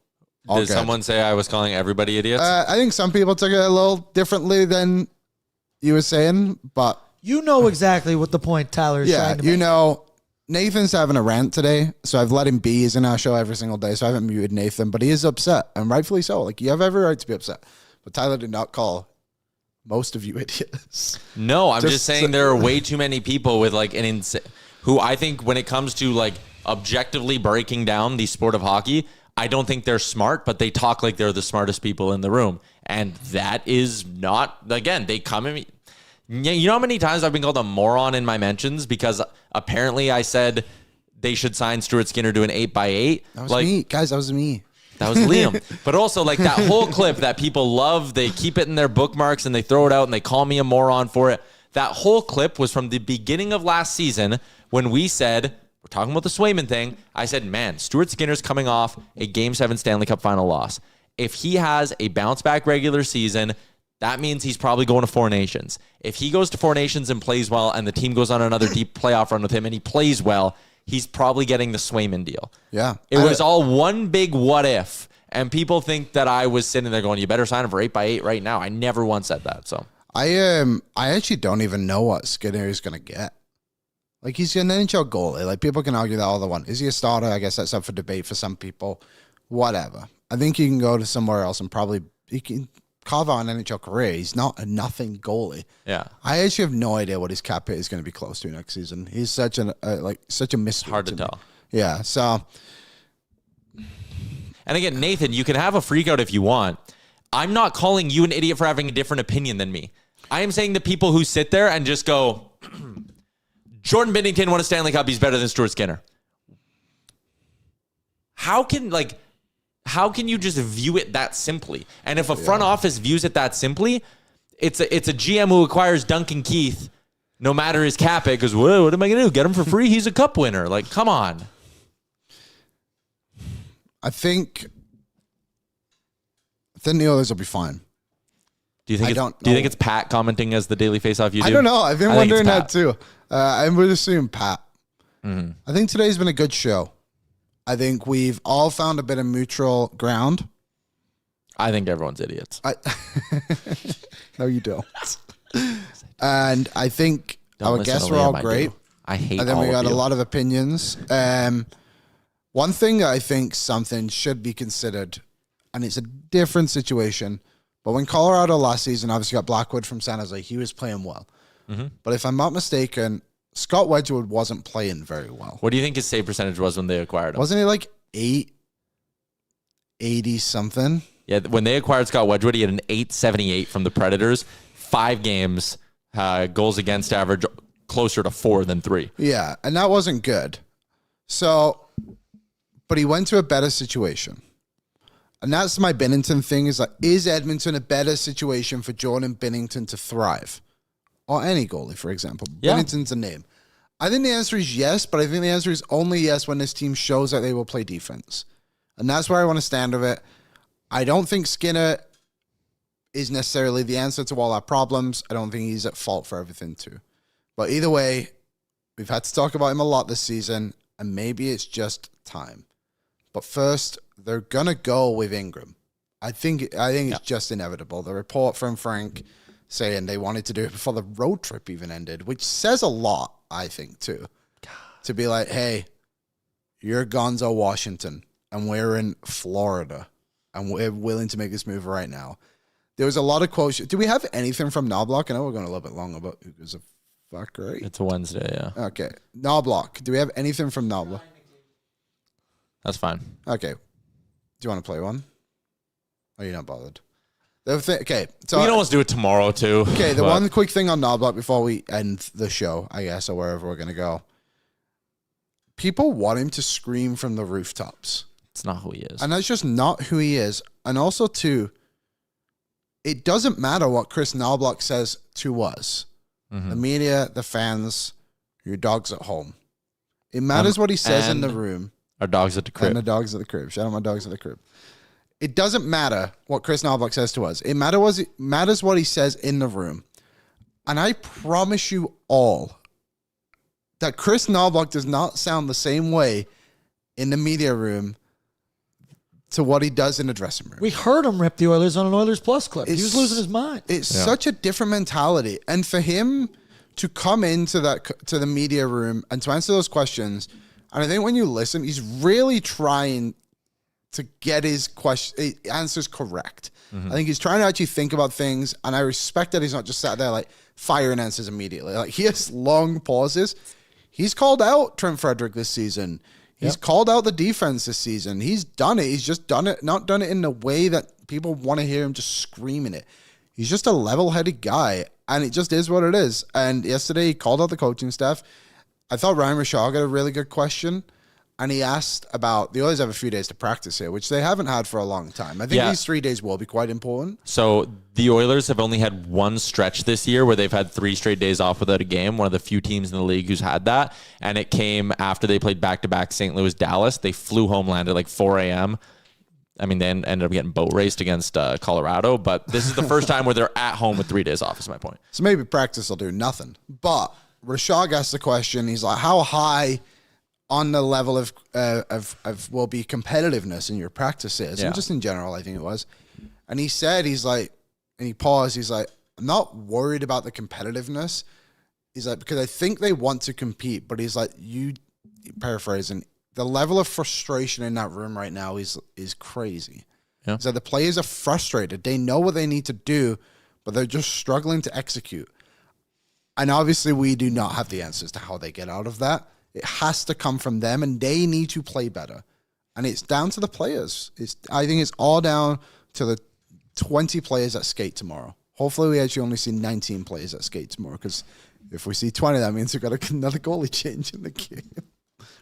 Did someone say I was calling everybody idiots? I think some people took it a little differently than you were saying, but You know exactly what the point Tyler is trying to make. Nathan's having a rant today, so I've let him be. He's in our show every single day, so I haven't muted Nathan, but he is upset, and rightfully so. You have every right to be upset. But Tyler did not call most of you idiots. No, I'm just saying there are way too many people with who I think when it comes to objectively breaking down the sport of hockey, I don't think they're smart, but they talk like they're the smartest people in the room. And that is not, again, they come at me. You know how many times I've been called a moron in my mentions because apparently I said they should sign Stuart Skinner to an 8x8. That was me. Guys, that was me. That was Liam. But also that whole clip that people love, they keep it in their bookmarks and they throw it out and they call me a moron for it. That whole clip was from the beginning of last season when we said, we're talking about the Swayman thing. I said, man, Stuart Skinner's coming off a Game 7 Stanley Cup final loss. If he has a bounce back regular season, that means he's probably going to Four Nations. If he goes to Four Nations and plays well and the team goes on another deep playoff run with him and he plays well, he's probably getting the Swayman deal. Yeah. It was all one big what if. And people think that I was sitting there going, you better sign him for 8x8 right now. I never once said that. So I actually don't even know what Skinner is going to get. He's an NHL goalie. People can argue that all they want. Is he a starter? I guess that's up for debate for some people. Whatever. I think he can go to somewhere else and he can carve out an NHL career. He's not a nothing goalie. yeah, I actually have no idea what his cap hit is going to be close to next season. He's such a mystery. hard to me. tell. Yeah. So, And again, Nathan, you can have a freak out if you want. I'm not calling you an idiot for having a different opinion than me. I am saying the people who sit there and just go, Jordan Binnington won a Stanley Cup. He's better than Stuart Skinner. How can you just view it that simply? And if a front office views it that simply, it's a GM who acquires Duncan Keith, no matter his cap hit, goes, what am I going to do? Get him for free? He's a cup winner. Come on. I think the Oilers will be fine. Do you think it's Pat commenting as the Daily Faceoff you do? I don't know. I've been I think wondering it's that Pat. too. I would assume Pat. Mhm. I think today's been a good show. I think we've all found a bit of neutral ground. I think everyone's idiots. No, you don't. And I think Don't our listen guests to were all Liam, I great. do. I hate And then all we of got a you. lot of opinions. One thing that I think something should be considered, and it's a different situation, but when Colorado last season obviously got Blackwood from San Jose, he was playing well. Mm-hmm. But if I'm not mistaken, Scott Wedgwood wasn't playing very well. What do you think his save percentage was when they acquired him? Wasn't he 880 something? Yeah, when they acquired Scott Wedgwood, he had an 878 from the Predators. 5 games, goals against average closer to 4 than 3. Yeah, and that wasn't good. So, but he went to a better situation. And that's my Binnington thing is Edmonton a better situation for Jordan Binnington to thrive? Or any goalie, for example. Yeah. Binnington's a name. I think the answer is yes, but I think the answer is only yes when this team shows that they will play defense. And that's where I want to stand with it. I don't think Skinner is necessarily the answer to all our problems. I don't think he's at fault for everything too. But either way, we've had to talk about him a lot this season, and maybe it's just time. But first, they're gonna go with Ingram. I think it's just inevitable. The report from Frank saying they wanted to do it before the road trip even ended, which says a lot, I think, too. God. To be like, hey, you're Gonzo Washington, and we're in Florida, and we're willing to make this move right now. There was a lot of quotes. Do we have anything from Knobloch? I know we're going a little bit longer, but it was a fuck, right? It's a Wednesday, yeah. Okay. Knobloch. Do we have anything from Knobloch? That's fine. Okay. Do you want to play one? Or are you not bothered? Okay. So we can almost do it tomorrow, too. Okay, the one quick thing on Knobloch before we end the show, I guess, or wherever we're going to go. People want him to scream from the rooftops. It's not who he is. And that's just not who he is. And also, too, it doesn't matter what Chris Knobloch says to us. The media, the fans, your dogs at home. It matters what he says in the room. Our dogs at the crib. And the dogs at the crib. Shout out my dogs at the crib. It doesn't matter what Chris Knobloch says to us. It matters what he says in the room. And I promise you all that Chris Knobloch does not sound the same way in the media room to what he does in the dressing room. We heard him rip the Oilers on an Oilers Plus clip. He was losing his mind. It's such a different mentality. And for him to come into the media room and to answer those questions, and I think when you listen, he's really trying to get his answers correct. I think he's trying to actually think about things, and I respect that he's not just sat there like firing answers immediately. Like, he has long pauses. He's called out Trent Frederick this season. He's called out the defense this season. He's done it. He's just done it, not done it in the way that people want to hear him just screaming it. He's just a level-headed guy, and it just is what it is. And yesterday, he called out the coaching staff. I thought Ryan Rishaw got a really good question, and he asked about, the Oilers have a few days to practice here, which they haven't had for a long time. I think these 3 days will be quite important. So the Oilers have only had one stretch this year where they've had 3 straight days off without a game, one of the few teams in the league who's had that, and it came after they played back-to-back St. Louis, Dallas. They flew home, landed like 4 a.m., I mean, they ended up getting boat raced against Colorado, but this is the first time where they're at home with 3 days off, is my point. So maybe practice will do nothing. But Rashad asked the question, he's like, how high on the level of will be competitiveness in your practices? And just in general, I think it was. And he said, he's like, and he paused, he's like, I'm not worried about the competitiveness. He's like, because I think they want to compete, but he's like, paraphrasing, the level of frustration in that room right now is crazy. Yeah. So the players are frustrated. They know what they need to do, but they're just struggling to execute. And obviously, we do not have the answers to how they get out of that. It has to come from them, and they need to play better. And it's down to the players. I think it's all down to the 20 players that skate tomorrow. Hopefully, we actually only see 19 players that skate tomorrow, because if we see 20, that means we've got another goalie change in the game.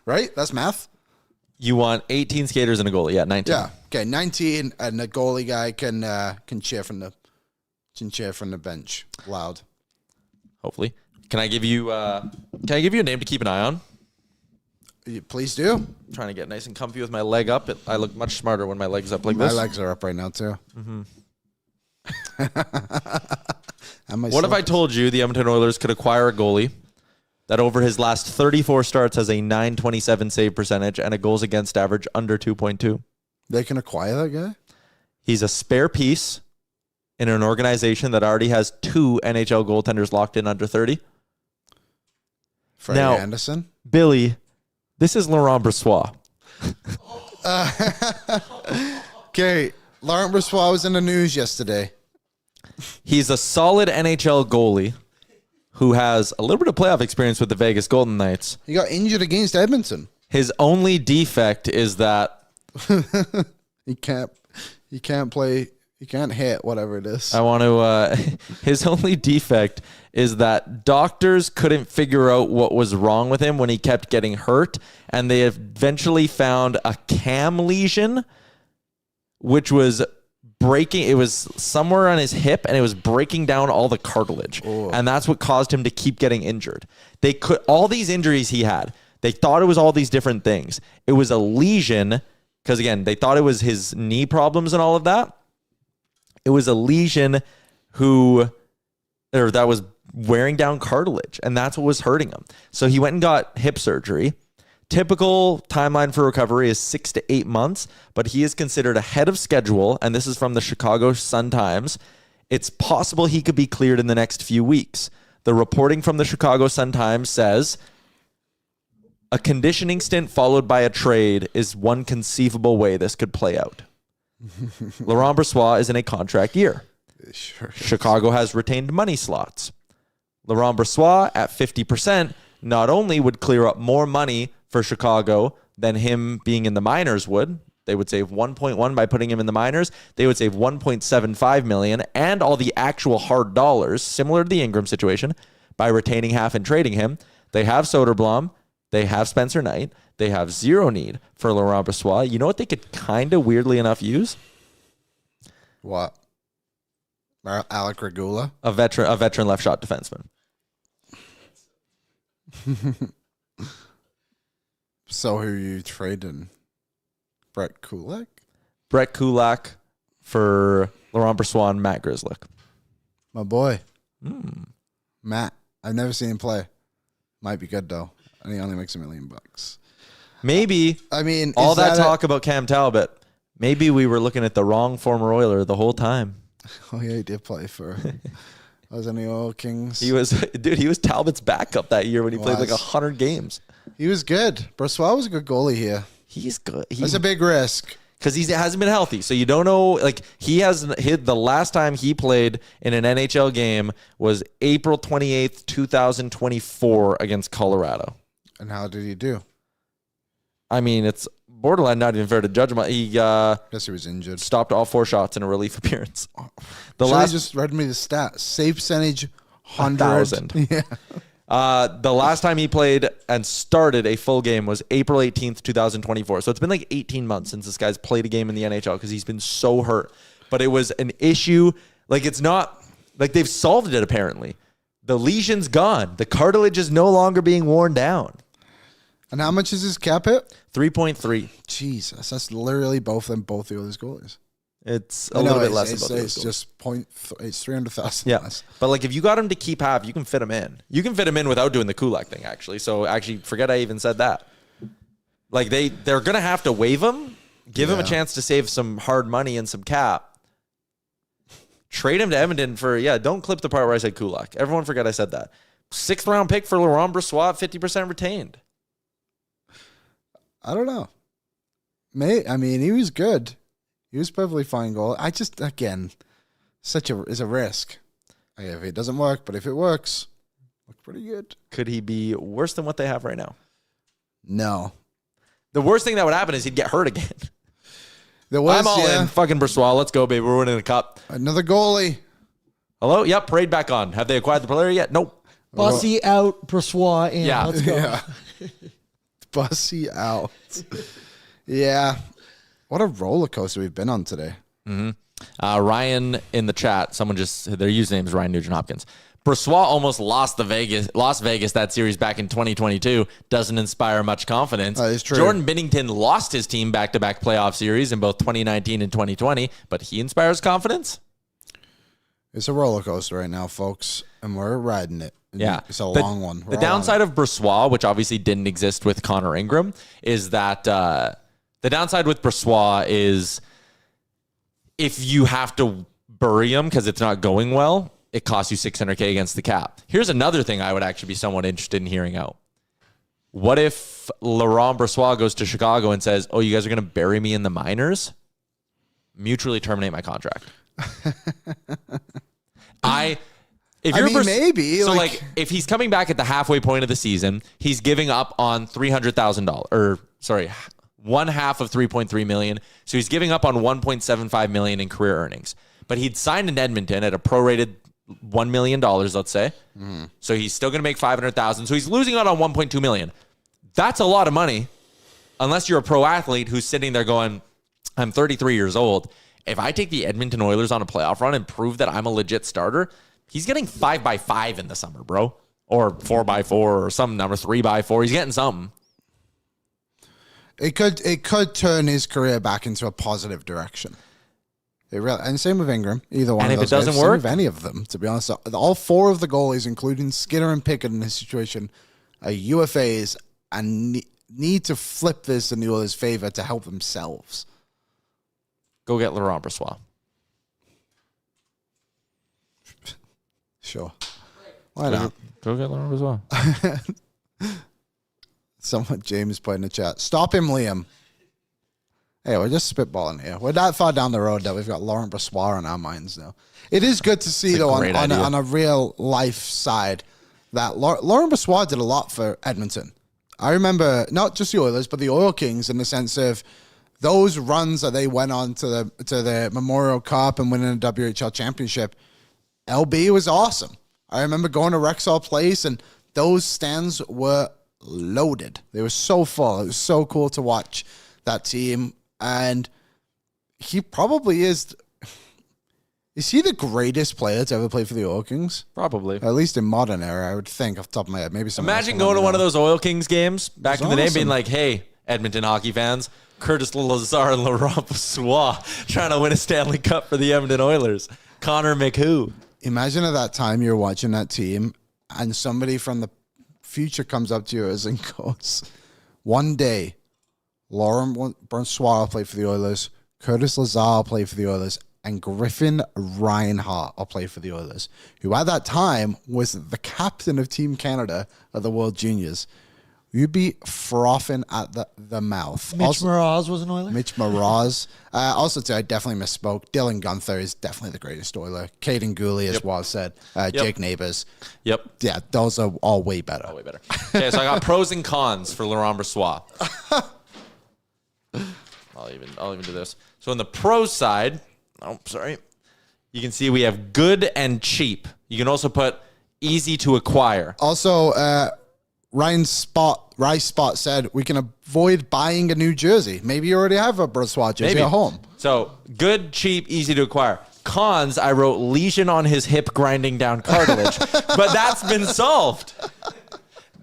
Right? That's math. You want 18 skaters and a goalie. Yeah, 19. Yeah. Okay, 19, and the goalie guy can cheer from the bench loud. Hopefully. Can I give you a name to keep an eye on? Please do. I'm trying to get nice and comfy with my leg up. I look much smarter when my leg's up like this. My legs are up right now too. Mm-hmm. What if I told you the Edmonton Oilers could acquire a goalie that over his last 34 starts has a .927 save percentage and a goals against average under 2.2? They can acquire that guy? He's a spare piece in an organization that already has 2 NHL goaltenders locked in under 30. Freddie Anderson? Billy, this is Laurent Brossoit. Okay, Laurent Brossoit was in the news yesterday. He's a solid NHL goalie who has a little bit of playoff experience with the Vegas Golden Knights. He got injured against Edmonton. His only defect is that he can't play. He can't hit, whatever it is. His only defect is that doctors couldn't figure out what was wrong with him when he kept getting hurt, and they eventually found a cam lesion, which was breaking. It was somewhere on his hip, and it was breaking down all the cartilage. Oh. And that's what caused him to keep getting injured. All these injuries he had, they thought it was all these different things. It was a lesion, because again, they thought it was his knee problems and all of that. It was a lesion that was wearing down cartilage, and that's what was hurting him. So he went and got hip surgery. Typical timeline for recovery is 6 to 8 months, but he is considered ahead of schedule, and this is from the Chicago Sun-Times. It's possible he could be cleared in the next few weeks. The reporting from the Chicago Sun-Times says a conditioning stint followed by a trade is one conceivable way this could play out. Laurent Brossoit is in a contract year. Sure. Chicago has retained money slots. Laurent Brossoit at 50% not only would clear up more money for Chicago than him being in the minors would. They would save 1.1 by putting him in the minors. They would save 1.75 million and all the actual hard dollars, similar to the Ingram situation, by retaining half and trading him. They have Soderblom. They have Spencer Knight. They have zero need for Laurent Brossoit. You know what they could kind of weirdly enough use? What? Alec Regula? A veteran left shot defenseman. So who are you trading? Brett Kulak? Brett Kulak for Laurent Brossoit and Matt Grzelcyk. My boy. Matt. I've never seen him play. Might be good, though. And he only makes $1 million. Maybe. I mean, all that talk about Cam Talbot, maybe we were looking at the wrong former Oiler the whole time. Oh, yeah, he did play for... was in the Oil Kings. He was Talbot's backup that year when he played like 100 games. He was good. Brossoit was a good goalie here. He's good. That's a big risk. Because he hasn't been healthy. So you don't know, like, he hasn't hit the last time he played in an NHL game was April 28th, 2024 against Colorado. And how did he do? I mean, it's borderline not even fair to judge him. He guess he was injured. Stopped all 4 shots in a relief appearance. The last just read me the stat. Save percentage 100. 1,000. Yeah. The last time he played and started a full game was April 18th, 2024. So it's been like 18 months since this guy's played a game in the NHL because he's been so hurt. But it was an issue. Like, it's not like they've solved it apparently. The lesion's gone. The cartilage is no longer being worn down. And how much is his cap hit? 3.3. Jesus, that's literally both the Oilers goalies. It's a little bit less. It's just it's 300,000 yeah. less. But like if you got him to keep half, you can fit him in. You can fit him in without doing the Kulak thing, actually. So actually, forget I even said that. Like they're gonna have to waive him, give him a chance to save some hard money and some cap. Trade him to Edmonton for don't clip the part where I said Kulak. Everyone forget I said that. 6th round pick for Laurent Brossoit, 50% retained. I don't know. I mean, he was good. He was perfectly fine goal. I just, again, is a risk. Like, if it doesn't work, but if it works, look pretty good. Could he be worse than what they have right now? No. The worst thing that would happen is he'd get hurt again. I'm all in. Fucking Brossoit. Let's go, baby. We're winning a cup. Another goalie. Hello? Yep. Parade back on. Have they acquired the player yet? Nope. Bussy out, Brossoit in. Yeah. Let's go. Yeah. Bussy out. Yeah. What a roller coaster we've been on today. Mm-hmm. Ryan in the chat, their username is Ryan Nugent Hopkins. Brossoit almost lost Las Vegas that series back in 2022. Doesn't inspire much confidence. That is true. Jordan Binnington lost his team back-to-back playoff series in both 2019 and 2020, but he inspires confidence? It's a roller coaster right now, folks, and we're riding it. Yeah. It's a long one. The downside of Brossoit, which obviously didn't exist with Connor Ingram, is that the downside with Brossoit is if you have to bury him because it's not going well, it costs you $600K against the cap. Here's another thing I would actually be somewhat interested in hearing out. What if Laurent Brossoit goes to Chicago and says, oh, you guys are going to bury me in the minors? Mutually terminate my contract. Maybe. So, if he's coming back at the halfway point of the season, he's giving up on $300,000, one half of 3.3 million. So he's giving up on 1.75 million in career earnings. But he'd signed in Edmonton at a prorated $1 million, let's say. So he's still going to make 500,000. So he's losing out on 1.2 million. That's a lot of money, unless you're a pro athlete who's sitting there going, I'm 33 years old. If I take the Edmonton Oilers on a playoff run and prove that I'm a legit starter, he's getting 5x5 in the summer, bro. Or 4x4 or some number, 3x4. He's getting something. It could turn his career back into a positive direction. And same with Ingram. Either one And of if those it doesn't guys. Same work? with any of them, to be honest. All 4 of the goalies, including Skinner and Pickard in this situation, are UFAs and need to flip this in the Oilers' favor to help themselves. Go get Laurent Brossoit. Sure. Why not? Go get Laurent Brossoit. Someone, James, put in the chat. Stop him, Liam. Hey, we're just spitballing here. We're that far down the road that we've got Laurent Brossoit on our minds now. It is good to see, though, on a real life side, that Laurent Brossoit did a lot for Edmonton. I remember not just the Oilers, but the Oil Kings, in the sense of those runs that they went on to the Memorial Cup and winning a WHL championship. LB was awesome. I remember going to Rexall Place, and those stands were loaded. They were so full. It was so cool to watch that team. And he probably is he the greatest player to ever play for the Oil Kings? Probably. At least in modern era, I would think, off the top of my head. Maybe someone Imagine going to one of those Oil Kings games back in the day, being like, hey, Edmonton hockey fans, Curtis Lazar and Laurent Brossoit trying to win a Stanley Cup for the Edmonton Oilers. Connor McWho. Imagine at that time you're watching that team and somebody from the future comes up to you and goes, one day, Laurent Brossoit will play for the Oilers, Curtis Lazar will play for the Oilers, and Griffin Reinhart will play for the Oilers, who at that time was the captain of Team Canada of the World Juniors. You'd be frothing at the mouth. Mitch Moroz was an Oiler? Mitch Moroz. Also, too, I definitely misspoke. Dylan Gunther is definitely the greatest Oiler. Caden Gooley, as was said. Jake Neighbors. Yep. Yeah, those are all way better. Way better. Okay, so I got pros and cons for Laurent Brossoit. I'll even do this. So on the pros side, you can see we have good and cheap. You can also put easy to acquire. Also, Rice Spot said we can avoid buying a new jersey. Maybe you already have a Brossoit jersey at home. So good, cheap, easy to acquire. Cons, I wrote lesion on his hip grinding down cartilage, but that's been solved.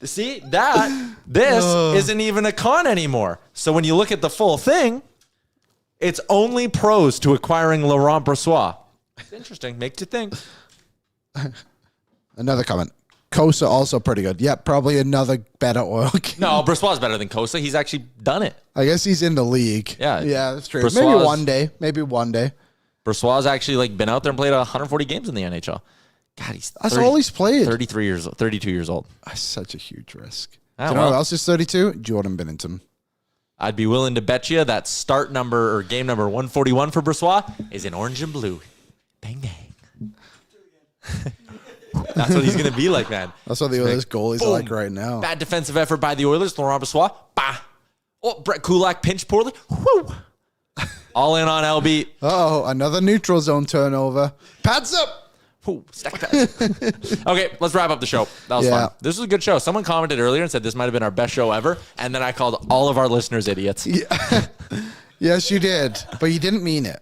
See, this isn't even a con anymore. So when you look at the full thing, it's only pros to acquiring Laurent Brossoit. It's interesting. Makes you think. Another comment. Kosa also pretty good. Yeah, probably another better Oil King. No, Brossoit's better than Kosa. He's actually done it. I guess he's in the league. Yeah. Yeah, that's true. Brossoit's- Maybe one day. Brossoit's actually been out there and played 140 games in the NHL. God, That's all he's played. 32 years old. That's such a huge risk. Ah, Do you know well. who else is 32? Jordan Binnington. I'd be willing to bet you that start number or game number 141 for Brossoit is in orange and blue. Bang, bang. That's what he's going to be like, man. That's what the Oilers goalies are Boom. like right now. Bad defensive effort by the Oilers. Laurent Brossoit. Bah. Oh, Brett Kulak pinched poorly. Woo. All in on LB. Uh-oh, another neutral zone turnover. Pads up! Ooh, stack pads. Okay, let's wrap up the show. That was fun. This was a good show. Someone commented earlier and said this might have been our best show ever, and then I called all of our listeners idiots. Yeah. Yes, you did, but you didn't mean it.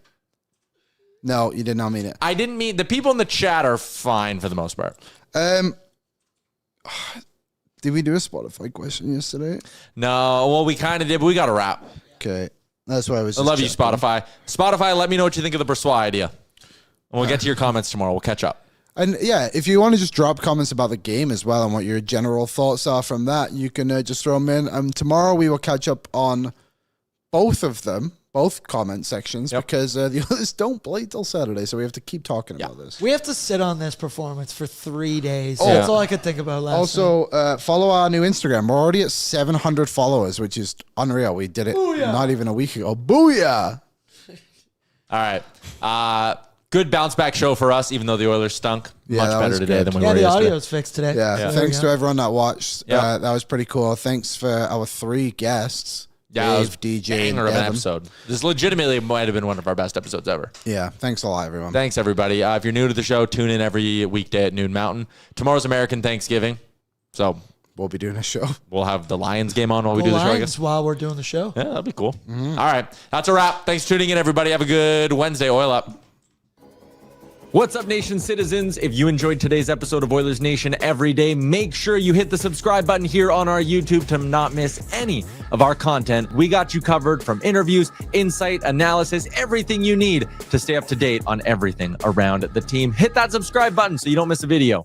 No, you did not mean it. I didn't mean... The people in the chat are fine for the most part. Did we do a Spotify question yesterday? No, well, we kind of did, but we got to wrap. Okay. That's why I was I love you, Spotify. Spotify, let me know what you think of the Brossoit idea. And we'll get to your comments tomorrow. We'll catch up. And yeah, if you want to just drop comments about the game as well and what your general thoughts are from that, you can just throw them in. Tomorrow we will catch up on both of them, both comment sections, because the others don't play till Saturday, so we have to keep talking about this. We have to sit on this performance for 3 days. Oh. That's all I could think about last night. Also, follow our new Instagram. We're already at 700 followers, which is unreal. We did it not even a week ago. Booyah! All right. Good bounce back show for us, even though the Oilers stunk. Yeah, Much that better was today good. than we were the yesterday. audio's fixed today. Yeah, thanks to everyone that watched. Yeah. That was pretty cool. Thanks for our 3 guests. Yeah, it was Dave, DJ, and banger of an Devin. episode. This legitimately might have been one of our best episodes ever. Yeah, thanks a lot, everyone. Thanks, everybody. If you're new to the show, tune in every weekday at noon Mountain. Tomorrow's American Thanksgiving, so We'll be doing a show. we'll have the Lions game on while we Go do the show, I Lions guess. while we're doing the show. Yeah, that'd be cool. All right. That's a wrap. Thanks for tuning in, everybody. Have a good Wednesday. Oil up. What's up, Nation citizens? If you enjoyed today's episode of Oilers Nation Every Day, make sure you hit the subscribe button here on our YouTube to not miss any of our content. We got you covered from interviews, insight, analysis, everything you need to stay up to date on everything around the team. Hit that subscribe button so you don't miss a video.